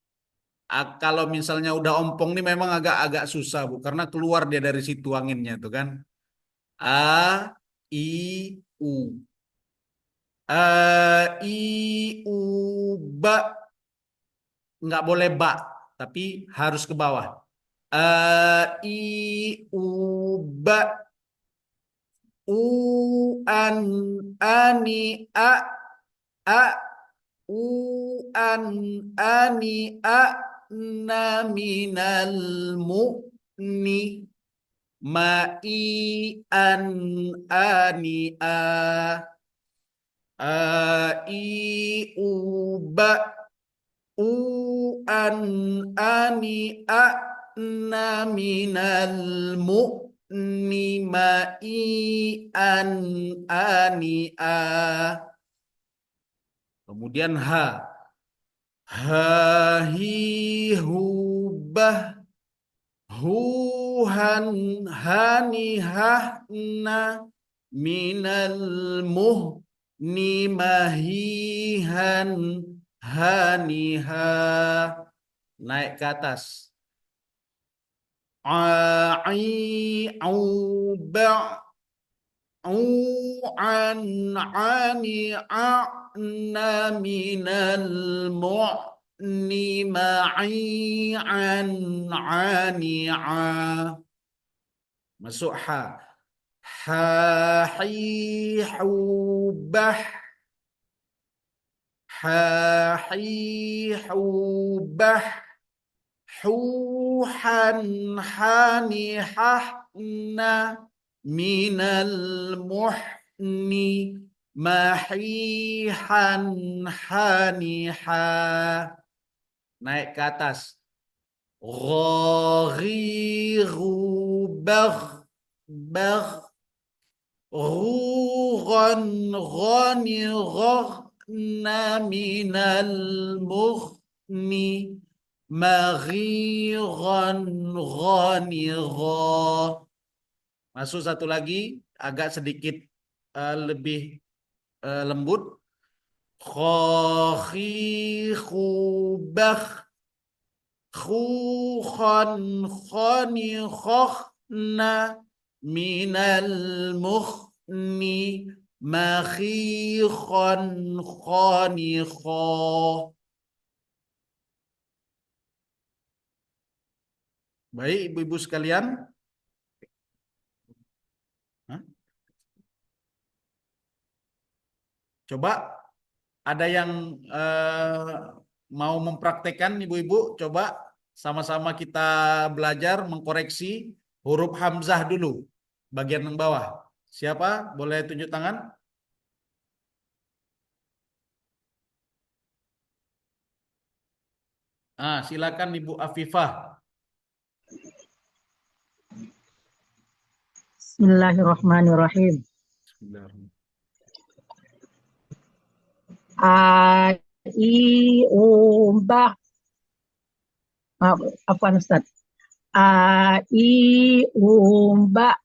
kalau misalnya udah ompong nih memang agak-agak susah Bu, karena keluar dia dari situ anginnya tuh kan. A i u, i u ba, nggak boleh ba, tapi harus ke bawah. I u ba, u an ani a u an ani na minal mu'ni ma i an ani i u ba, u an ani na minal mu'ni ma i an ani kemudian ha hi hu bah, huhan hani hahna minal muhni mahihan haniha, naik ke atas. Ai au ba, au an ani a'na minal mu'ni ma'i an ani masuk ha hi hu bah, ha hi hu bah, huhan hani hahna minal muhni mahihan haniha, naik ke atas. Ghaghiru bagh, ghugan ghani ghana minal mughni maghiran ghanigha. Masuk satu lagi agak sedikit lebih lembut. Khakhihu bakh, khukhan khani khakhna minal mukhni makhikhan khanikha. Baik ibu-ibu sekalian. Coba ada yang mau mempraktekkan ibu-ibu, coba sama-sama kita belajar mengkoreksi huruf hamzah dulu, bagian yang bawah. Siapa? Boleh tunjuk tangan? Silakan Ibu Afifah. Bismillahirrahmanirrahim. Bismillahirrahmanirrahim. A I U Ba. Apa Ustaz? A I U Ba,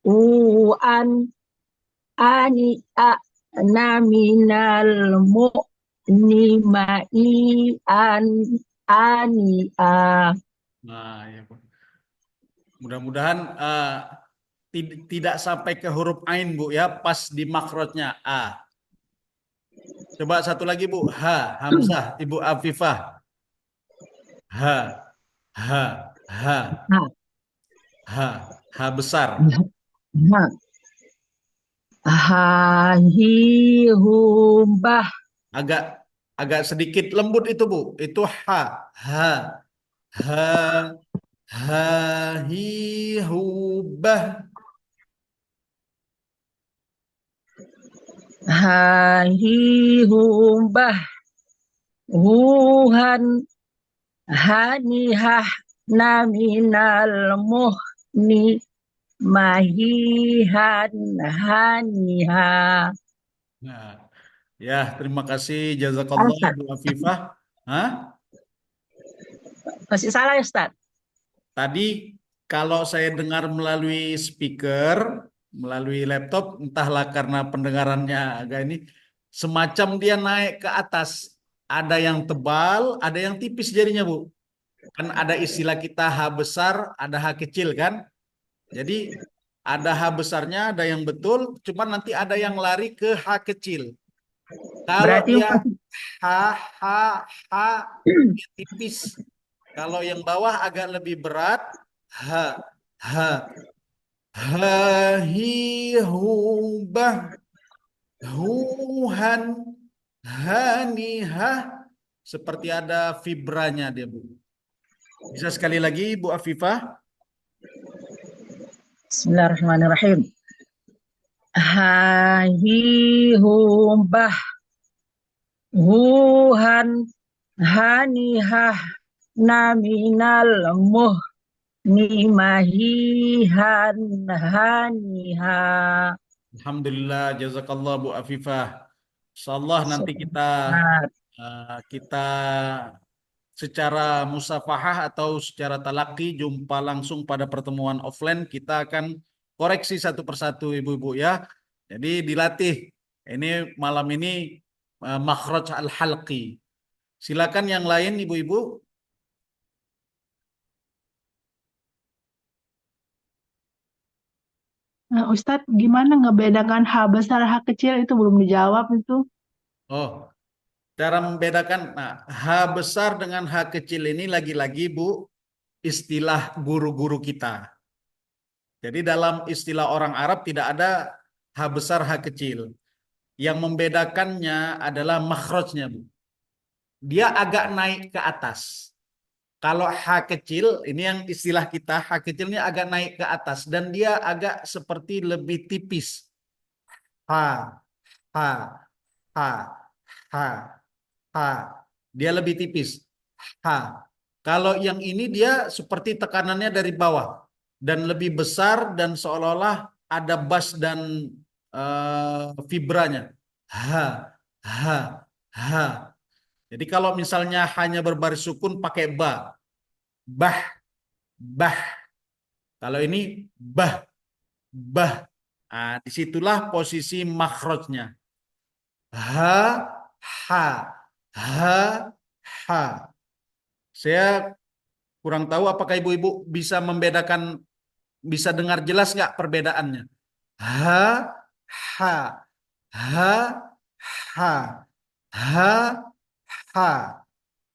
U an ani na minal mu'ni ma'i an ani Nah, ya Bu. Mudah-mudahan tidak sampai ke huruf ain Bu ya, pas di makrotnya a. Coba satu lagi Bu, hamzah Ibu Afifah. Ha, ha, ha, ha besar. Ha hi hum bah. Agak sedikit lembut itu Bu. Itu ha, ha hi hu bah. Ha hi hum bah, huhan hani hah na minal muhni mahihan haniha. Nah, ya terima kasih jazakallah Ibu Afifah. Masih salah ya, Ustaz? Tadi kalau saya dengar melalui speaker, melalui laptop, entahlah karena pendengarannya agak ini, semacam dia naik ke atas. Ada yang tebal, ada yang tipis jadinya, Bu. Kan ada istilah kita H besar, ada H kecil kan? Jadi ada H besarnya, ada yang betul, cuman nanti ada yang lari ke H kecil. Kalau Berarti dia H, H, H, dia tipis. Kalau yang bawah agak lebih berat, H, H, ha, hi, hu, bah, huhan, hani, ha. Seperti ada vibranya dia, Bu. Bisa sekali lagi, Bu Afifah? Bismillahirrahmanirrahim. Ha hi hum bah huhan hanihah naminal muh nimahihan haniha. Alhamdulillah, jazakallah Bu Afifah. Insyaallah nanti kita secara musafahah atau secara talaki jumpa langsung pada pertemuan offline, kita akan koreksi satu persatu ibu-ibu ya. Jadi dilatih. Ini malam ini makhraj al-halqi. Silakan yang lain ibu-ibu. Nah, Ustadz, gimana ngebedakan H besar, H kecil itu belum dijawab itu. Oh, cara membedakan H besar dengan H kecil ini lagi-lagi Bu, istilah guru-guru kita. Jadi dalam istilah orang Arab tidak ada H besar, H kecil. Yang membedakannya adalah makhrajnya, Bu. Dia agak naik ke atas. Kalau H kecil, ini yang istilah kita, H kecilnya agak naik ke atas. Dan dia agak seperti lebih tipis. H, H, H, H, H. Dia lebih tipis. H. Kalau yang ini dia seperti tekanannya dari bawah. Dan lebih besar dan seolah-olah ada bass dan vibranya. H, H, H. Jadi kalau misalnya hanya berbaris sukun pakai ba. Bah, bah. Kalau ini bah, bah. Nah, disitulah posisi makhrajnya. Ha, ha, ha, ha. Saya kurang tahu apakah ibu-ibu bisa membedakan, bisa dengar jelas nggak perbedaannya? Ha, ha, ha, ha, ha, ha.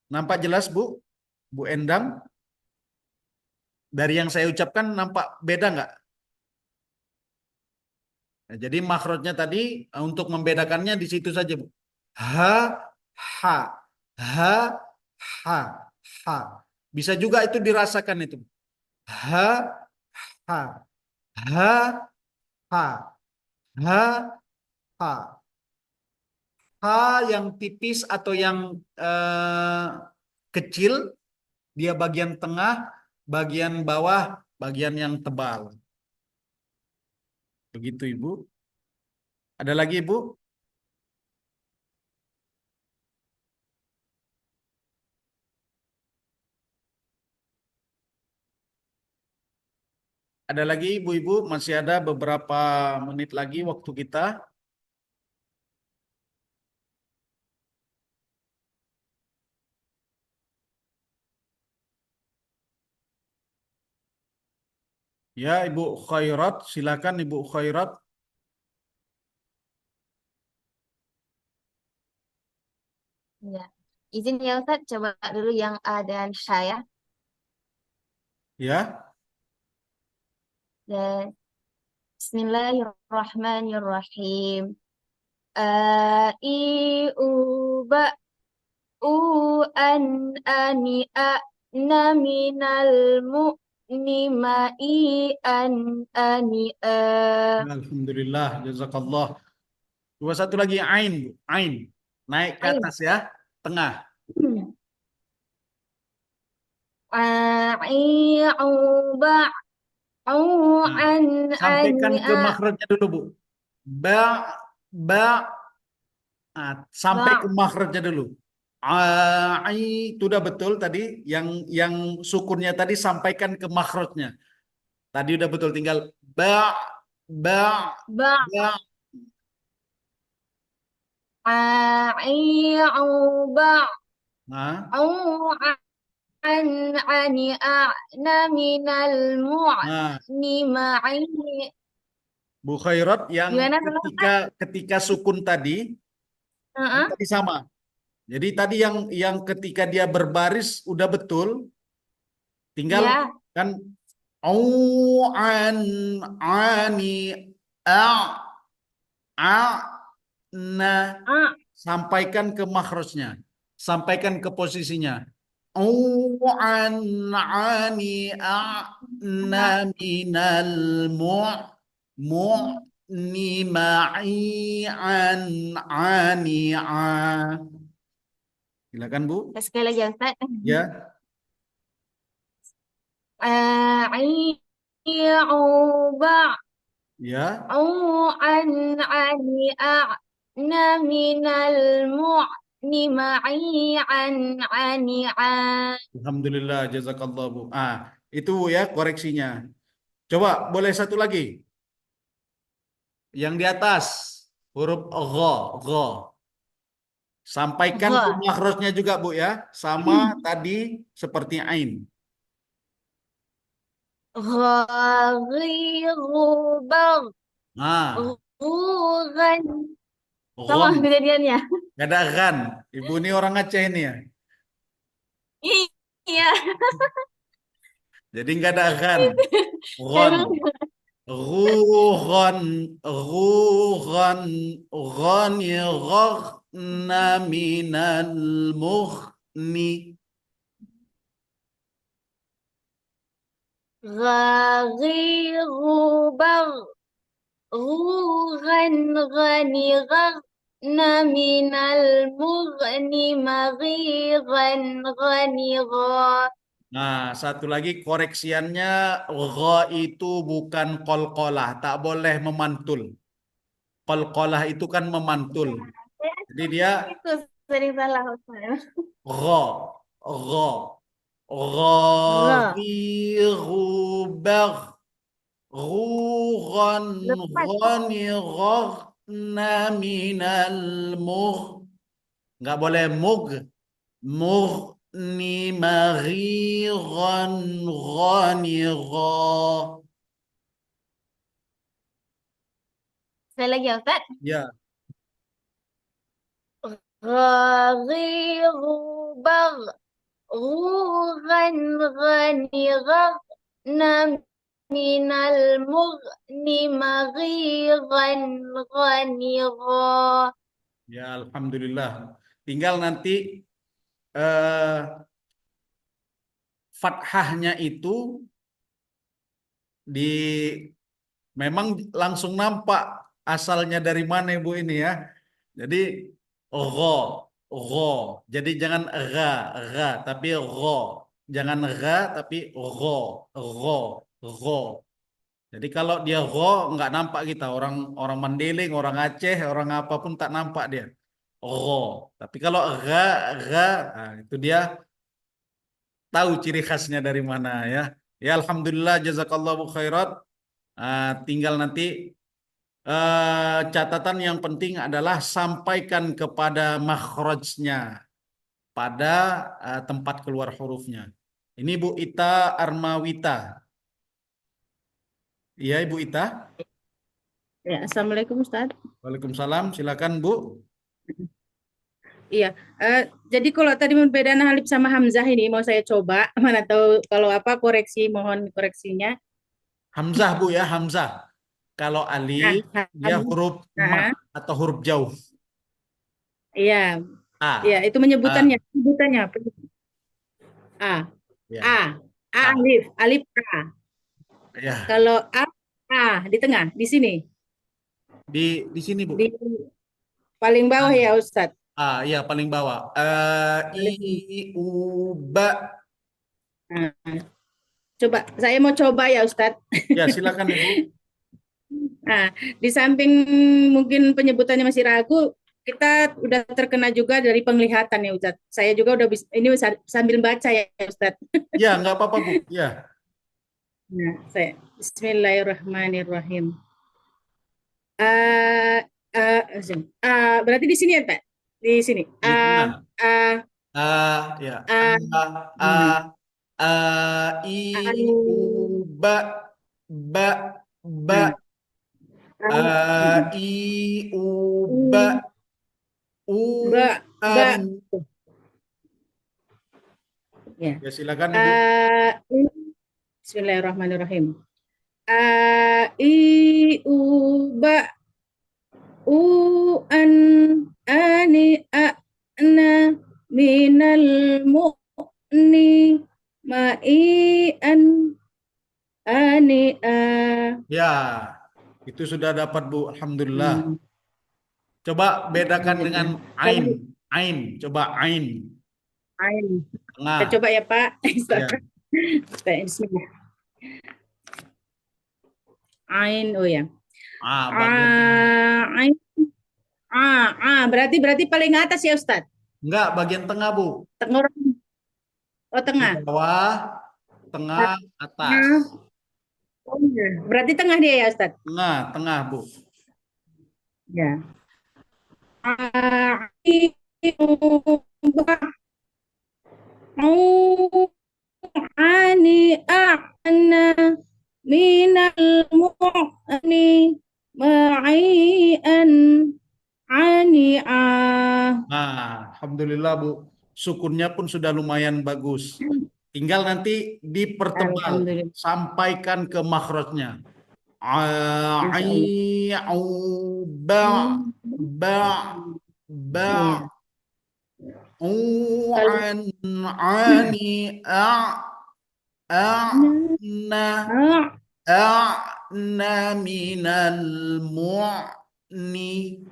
Nampak jelas, Bu? Bu Endang? Dari yang saya ucapkan nampak beda nggak? Nah, jadi makhrajnya tadi untuk membedakannya di situ saja, Bu. Ha, ha, ha, ha, ha. Bisa juga itu dirasakan itu. Ha, ha, ha, ha, ha, ha. Ha yang tipis atau yang kecil, dia bagian tengah, bagian bawah, bagian yang tebal. Begitu, Ibu. Ada lagi, Ibu? Ada lagi, Ibu-ibu? Masih ada beberapa menit lagi waktu kita. Ya, Ibu Khairat, silakan Ibu Khairat. Ya. Izin ya Ustaz, coba dulu yang A dan H ya. Ya, Dan Bismillahirrahmanirrahim. A I U ba u an ani a na minal mu ni ma I an ani a. Alhamdulillah, jazakallah. Dua satu lagi, Ain, Bu. Ain. Naik ke Ain. atas ya, tengah. A I U ba u Nah, an sampaikan ani ke a. makhrajnya dulu, Bu. Ba, ba, sampai Ba ke makhrajnya dulu. Itu udah betul tadi. Yang sukunnya tadi sampaikan ke makhrajnya. Tadi udah betul, tinggal ba, ba, Ba. ba. Ba. Nah, Ani a'na minal nah, mu'ni ma'i. Bu Khairat, yang Gimana kalau ketika sukun tadi, Heeh. tadi sama. Jadi tadi yang ketika dia berbaris udah betul, tinggal Ya. kan au an ani a a na, Ah. sampaikan ke makhrajnya, sampaikan ke posisinya. Au an ani a na minal mu ni ma'i an ani a. Silakan Bu. Sekali lagi ya, Ustaz. Ya. Ba. Ya. Ani a'na minal mu'ni ma'i ani Alhamdulillah, jazakallah Bu. Itu ya koreksinya. Coba boleh satu lagi. Yang di atas huruf gha, gha. Sampaikan ke Gha. makhrajnya juga Bu ya. Sama tadi seperti ain. Ghaghiru bag. Nah, Ghugan. Sama ghon. kejadiannya. Gak ada ghan. Ibu ini orang Aceh ini ya. Iya. Jadi nggak ada ghan. Ghon. Emang Ruhan, ruhan, ghani, ghagna minal mughni. Ghaghiru bag. Ghugan ghani ghagna minal mughni maghiran ghani gha. Nah, satu lagi koreksiannya, gha itu bukan qalqalah, tak boleh memantul. Qalqalah itu kan memantul. Jadi dia Itu sering salah Ustaz. gha, gha, Gha. ghaghiru bagh, ghugan, Lepas. ghani, ghagna minal mugh. Nggak boleh mughni maghiran ghanigha. Sekali lagi ya Ustaz. Ya, Ghaghiru bag. Ghugan ghani ghagna minal mughni maghiran ghani gha. ya alhamdulillah. Tinggal nanti eh, fathahnya itu di memang langsung nampak asalnya dari mana Ibu ini ya. Jadi gha, gha. Jadi jangan gha, tapi gha. Jangan gha tapi gha, gha, gha. Jadi kalau dia gha nggak nampak kita, orang orang Mandailing, orang Aceh, orang apapun tak nampak dia. Gha. Tapi kalau gha, itu dia tahu ciri khasnya dari mana ya. Ya alhamdulillah, jazakallahu khairat. Tinggal nanti catatan yang penting adalah sampaikan kepada makhrajnya pada tempat keluar hurufnya. Ini Bu Ita Armawita. Iya Ibu Ita. Ya, Assalamualaikum Ustaz. Waalaikumsalam. Silakan Bu. Iya, jadi kalau tadi perbedaan alif sama hamzah ini mau saya coba, mana tahu kalau apa koreksi, mohon koreksinya. Hamzah Bu ya, Hamzah. Kalau alif dia huruf mad atau huruf jauh. Iya, A. iya itu menyebutannya, sebutannya. A, Ya. alif, alif A. Ya. Kalau A di tengah, di sini. Di sini Bu. Di paling bawah ya Ustadz. Iya paling bawah. U ba. Coba, saya mau coba ya Ustadz. Ya silakan Ibu. Nah, di samping mungkin penyebutannya masih ragu, kita udah terkena juga dari penglihatan ya Ustadz. Saya juga udah bisa, ini sambil baca ya Ustadz. Ya, nggak apa-apa Bu. Ya. Nah, saya Bismillahirrahmanirrahim. Ah, berarti di sini ya Pak? Di sini. Di tengah. Ya. Hmm. I, u, ba, ba, ba. I, u, ba, u, Ba, ba. an. Ya. Ya, silakan Ibu. Bismillahirrahmanirrahim. I, u, ba, u, an, ani, na, minal mu'ni, ma'i, an, ani, Ya, itu sudah dapat Bu. Alhamdulillah. Coba bedakan dengan ain. Ain, coba ain. Ain. Tengah. Kita coba ya Pak. Ya. Bismillah. Ain, oh ya. Bagian tengah. Ain. Berarti paling atas ya Ustadz? Enggak, bagian tengah Bu. Tengah. Oh, tengah. Di bawah, tengah, atas. Oh, iya. Berarti tengah dia ya Ustadz? Tengah Bu. Ya. Ani a'na minal mu'ni ma'i'an ani'a. Alhamdulillah Bu. Sukunnya pun sudah lumayan bagus. Tinggal nanti dipertebal, sampaikan ke makhrajnya. Ai, au, ba, ba, ba, an, ani, na, minal mu'ni,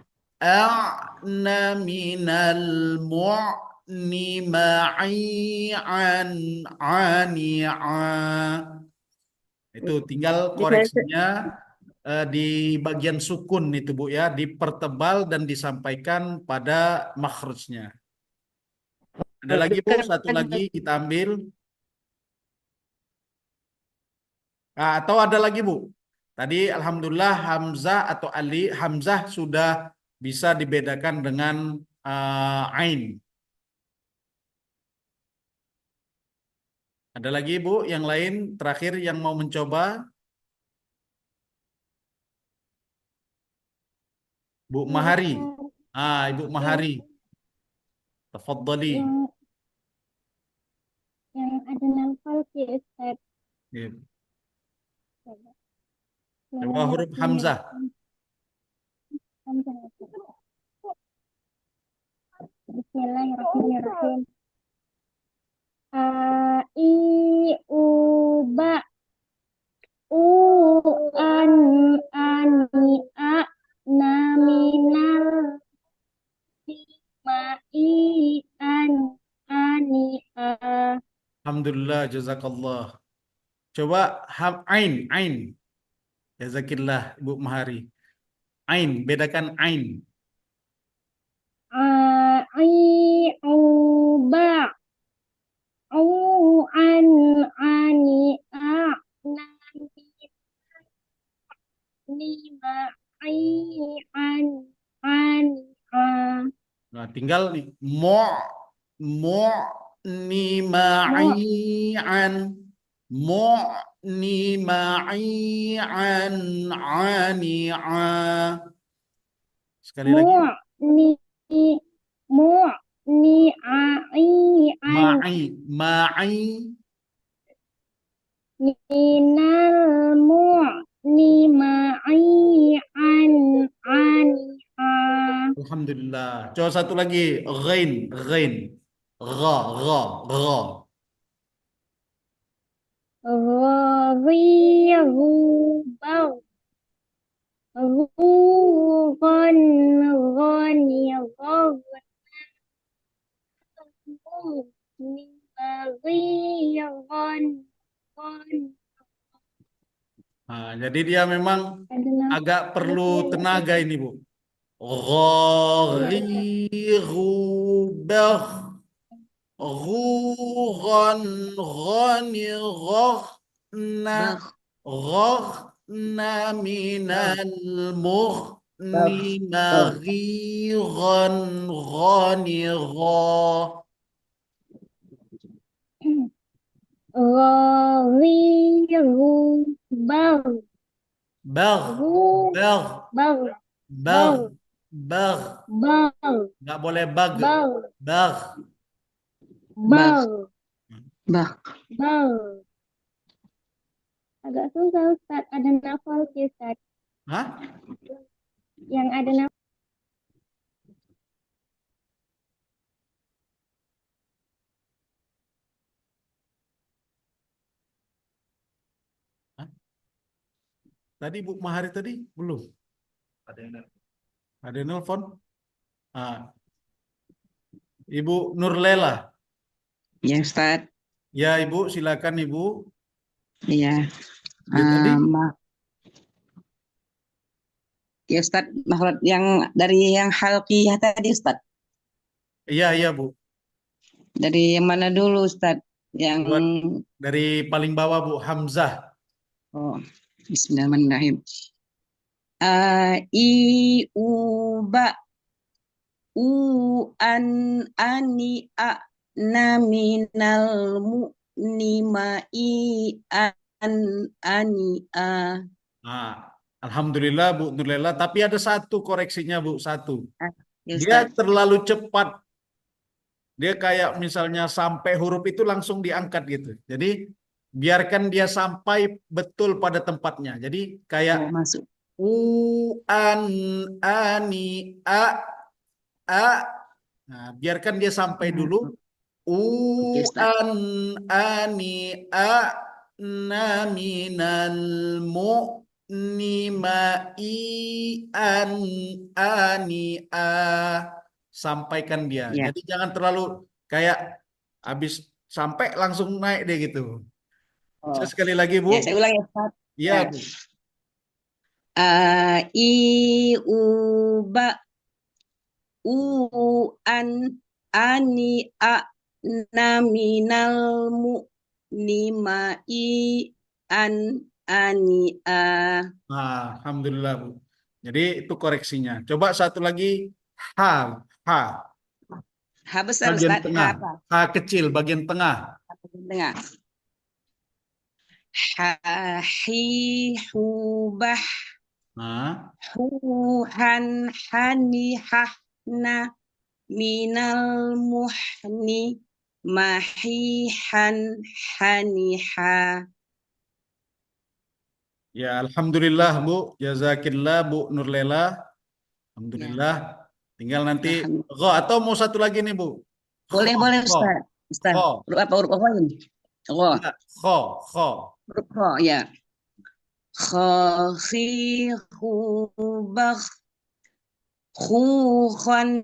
na, minal mu'ni, ma'i, an, ani'a. Itu tinggal koreksinya di bagian sukun itu Bu ya, dipertebal dan disampaikan pada makhrajnya. Ada lagi Bu, satu lagi kita ambil. Atau ada lagi Bu. Tadi alhamdulillah Hamzah atau Ali Hamzah sudah bisa dibedakan dengan ain. Ada lagi Bu yang lain terakhir yang mau mencoba? Bu Mahari. Ibu Mahari. Tafadhali. Yang ada nafal ya Ustaz. Coba huruf Hamzah. Bismillahirrahmanirrahim. I, u, ba, u, an, ani, a, na, minal, ma, i, an, ani, a. Alhamdulillah, jazakallah. Coba ain. Jazakillah, Ibu Mahari. Ain, bedakan ain. I, u, ba, u, an, ani, a, na, ni, ma, i, an, ani, a. Nah, tinggal nih ni, ma'i, an, ni, ma'i, an, ani, a. Sekali lagi. Ni, ai, an. Ma'i. Minal ni, ma'i, an, ani, a. Alhamdulillah. Coba satu lagi. Ghain. Gha. Ghibau. Ghani, Nah, jadi dia memang agak perlu tenaga ini Bu. غاغير بغ غوغن غن غغن Bah. غغن من Bah. المغن Bah. مغيغا غنغا Ghawiru bal بغ ru بغ bal بغ bal بغ bal nggak boleh bag bal bag Bah. bal Bah. bal. Agak susah Ustaz, ada nafal Ustaz. Hah? Yang ada nafal. Hah? Tadi Bu Mahari tadi belum ada yang nelfon. Ibu Nurlela. Ya Ustaz. Ya Ibu, silakan Ibu. Iya. Ya tadi. Ya Ustaz, makhluk yang dari yang halqiyah tadi Ustaz. Iya iya Bu. Dari yang mana dulu Ustaz? Yang Buat dari paling bawah Bu, Hamzah. Oh, Bismillahirrahmanirrahim. I u ba u an ani a na minal mu ni ma I an ani a. Nah, Alhamdulillah Bu Nurlela. Tapi ada satu koreksinya Bu, satu. Ya Dia Ustaz. terlalu cepat. Dia kayak misalnya sampai huruf itu langsung diangkat gitu. Jadi biarkan dia sampai betul pada tempatnya. Jadi kayak Oh, masuk. u an ani a. Nah, biarkan dia sampai dulu. U Oke Ustaz. an ani a na minal mu ni ma I an ani a. Sampaikan dia. Ya. Jadi jangan terlalu kayak habis sampai langsung naik deh gitu. Oh. Sekali lagi Bu. Ya, saya ulang ya Ustaz. Iya Ya. Bu. I u ba u an ani a na minal mu ni ma I an ani a. Nah, Alhamdulillah Bu. Jadi itu koreksinya. Coba satu lagi. Ha. Ha. Ha besar Bagian Ustaz. Ha tengah. apa? Ha kecil, bagian tengah. Ha tengah. Ha hi hu bah Nah, hu han hani hah na minal muhni mahihan haniha. ya Alhamdulillah Bu. Jazakillah Bu Nurlela. Ya. Alhamdulillah. Tinggal nanti Alhamdulillah. Gho atau mau satu lagi nih Bu. Kho. Boleh Kho. Ustaz. Ustaz. Kho. Huruf apa ini? Oh, Ya, kho. Kho. huruf kho ya. Kho khi hu bah khu khan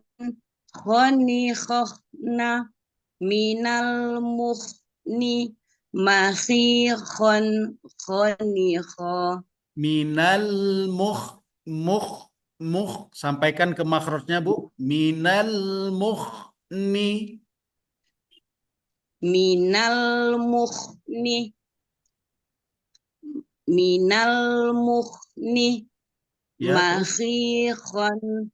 khani khna minal muhni mahi khon khani kho. Minal muh. Sampaikan ke makhrajnya Bu. Minal muhni. Minal muhni minal muhni Ya. mahi khon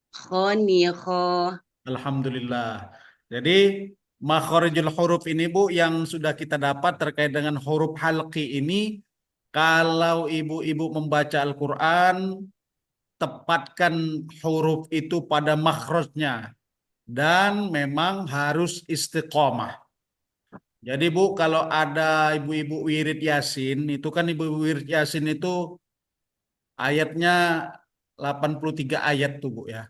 khani kho. Alhamdulillah. Jadi makharijul huruf ini Bu yang sudah kita dapat terkait dengan huruf halqi ini, kalau ibu-ibu membaca Al-Quran, tepatkan huruf itu pada makhrajnya dan memang harus istiqomah. Jadi Bu, kalau ada ibu-ibu wirid Yasin, itu kan ibu-ibu wirid Yasin itu ayatnya 83 ayat tuh Bu ya.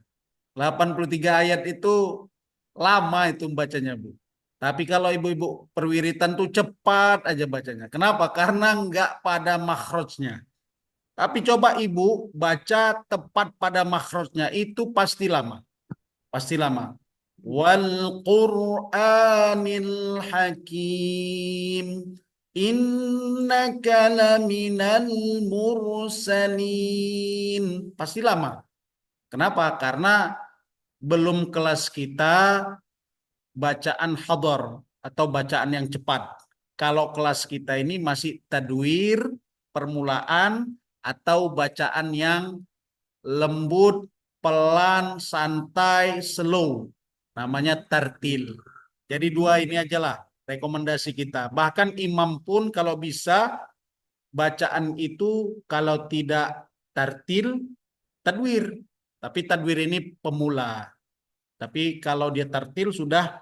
83 ayat itu lama itu bacanya Bu. Tapi kalau ibu-ibu perwiritan tuh cepat aja bacanya. Kenapa? Karena nggak pada makhrajnya. Tapi coba ibu baca tepat pada makhrajnya itu pasti lama. Pasti lama. Wal Qur'anil Hakim. Innaka laminal mursalin. Pasti lama. Kenapa? Karena belum kelas kita bacaan hadar atau bacaan yang cepat. Kalau kelas kita ini masih tadwir, permulaan, atau bacaan yang lembut, pelan, santai, slow. Namanya tartil. Jadi dua ini ajalah rekomendasi kita. Bahkan imam pun kalau bisa bacaan itu kalau tidak tartil, tadwir. Tapi tadwir ini pemula. Tapi kalau dia tartil sudah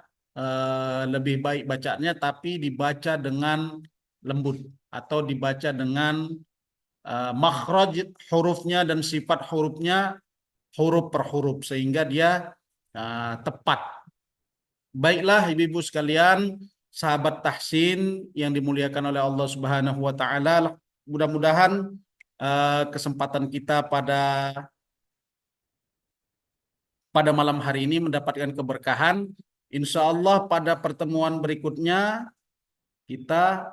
lebih baik bacaannya, tapi dibaca dengan lembut atau dibaca dengan makhraj hurufnya dan sifat hurufnya huruf per huruf sehingga dia tepat. Baiklah ibu-ibu sekalian, sahabat tahsin yang dimuliakan oleh Allah Subhanahu wa taala, mudah-mudahan kesempatan kita pada malam hari ini mendapatkan keberkahan. Insya Allah pada pertemuan berikutnya kita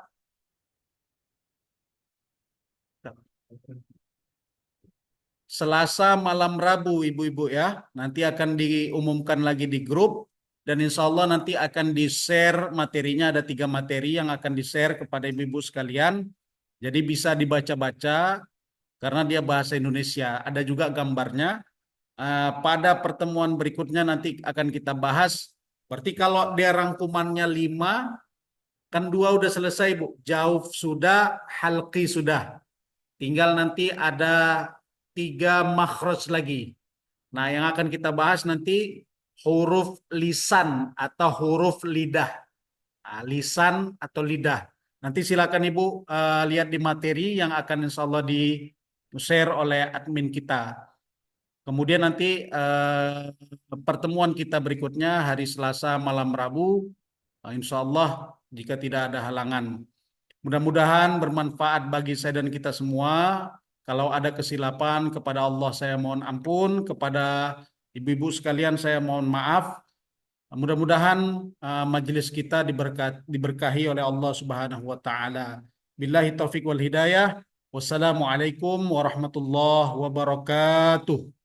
Selasa malam Rabu ibu-ibu ya. Nanti akan diumumkan lagi di grup dan insya Allah nanti akan di-share materinya. Ada 3 materi yang akan di-share kepada ibu-ibu sekalian. Jadi bisa dibaca-baca karena dia bahasa Indonesia. Ada juga gambarnya. Pada pertemuan berikutnya nanti akan kita bahas. Berarti kalau dia rangkumannya 5, kan 2 udah selesai Bu. Jauf sudah, halqi sudah. Tinggal nanti ada 3 makhraj lagi. Nah, yang akan kita bahas nanti huruf lisan atau huruf lidah. Lisan atau lidah. Nanti silakan Ibu lihat di materi yang akan insya Allah di-share oleh admin kita. Kemudian nanti pertemuan kita berikutnya hari Selasa malam Rabu. Insya Allah jika tidak ada halangan. Mudah-mudahan bermanfaat bagi saya dan kita semua. Kalau ada kesilapan kepada Allah saya mohon ampun, kepada ibu-ibu sekalian saya mohon maaf. Mudah-mudahan majelis kita diberkahi oleh Allah Subhanahu wa taala. Billahi taufik wal hidayah. Wassalamualaikum warahmatullahi wabarakatuh.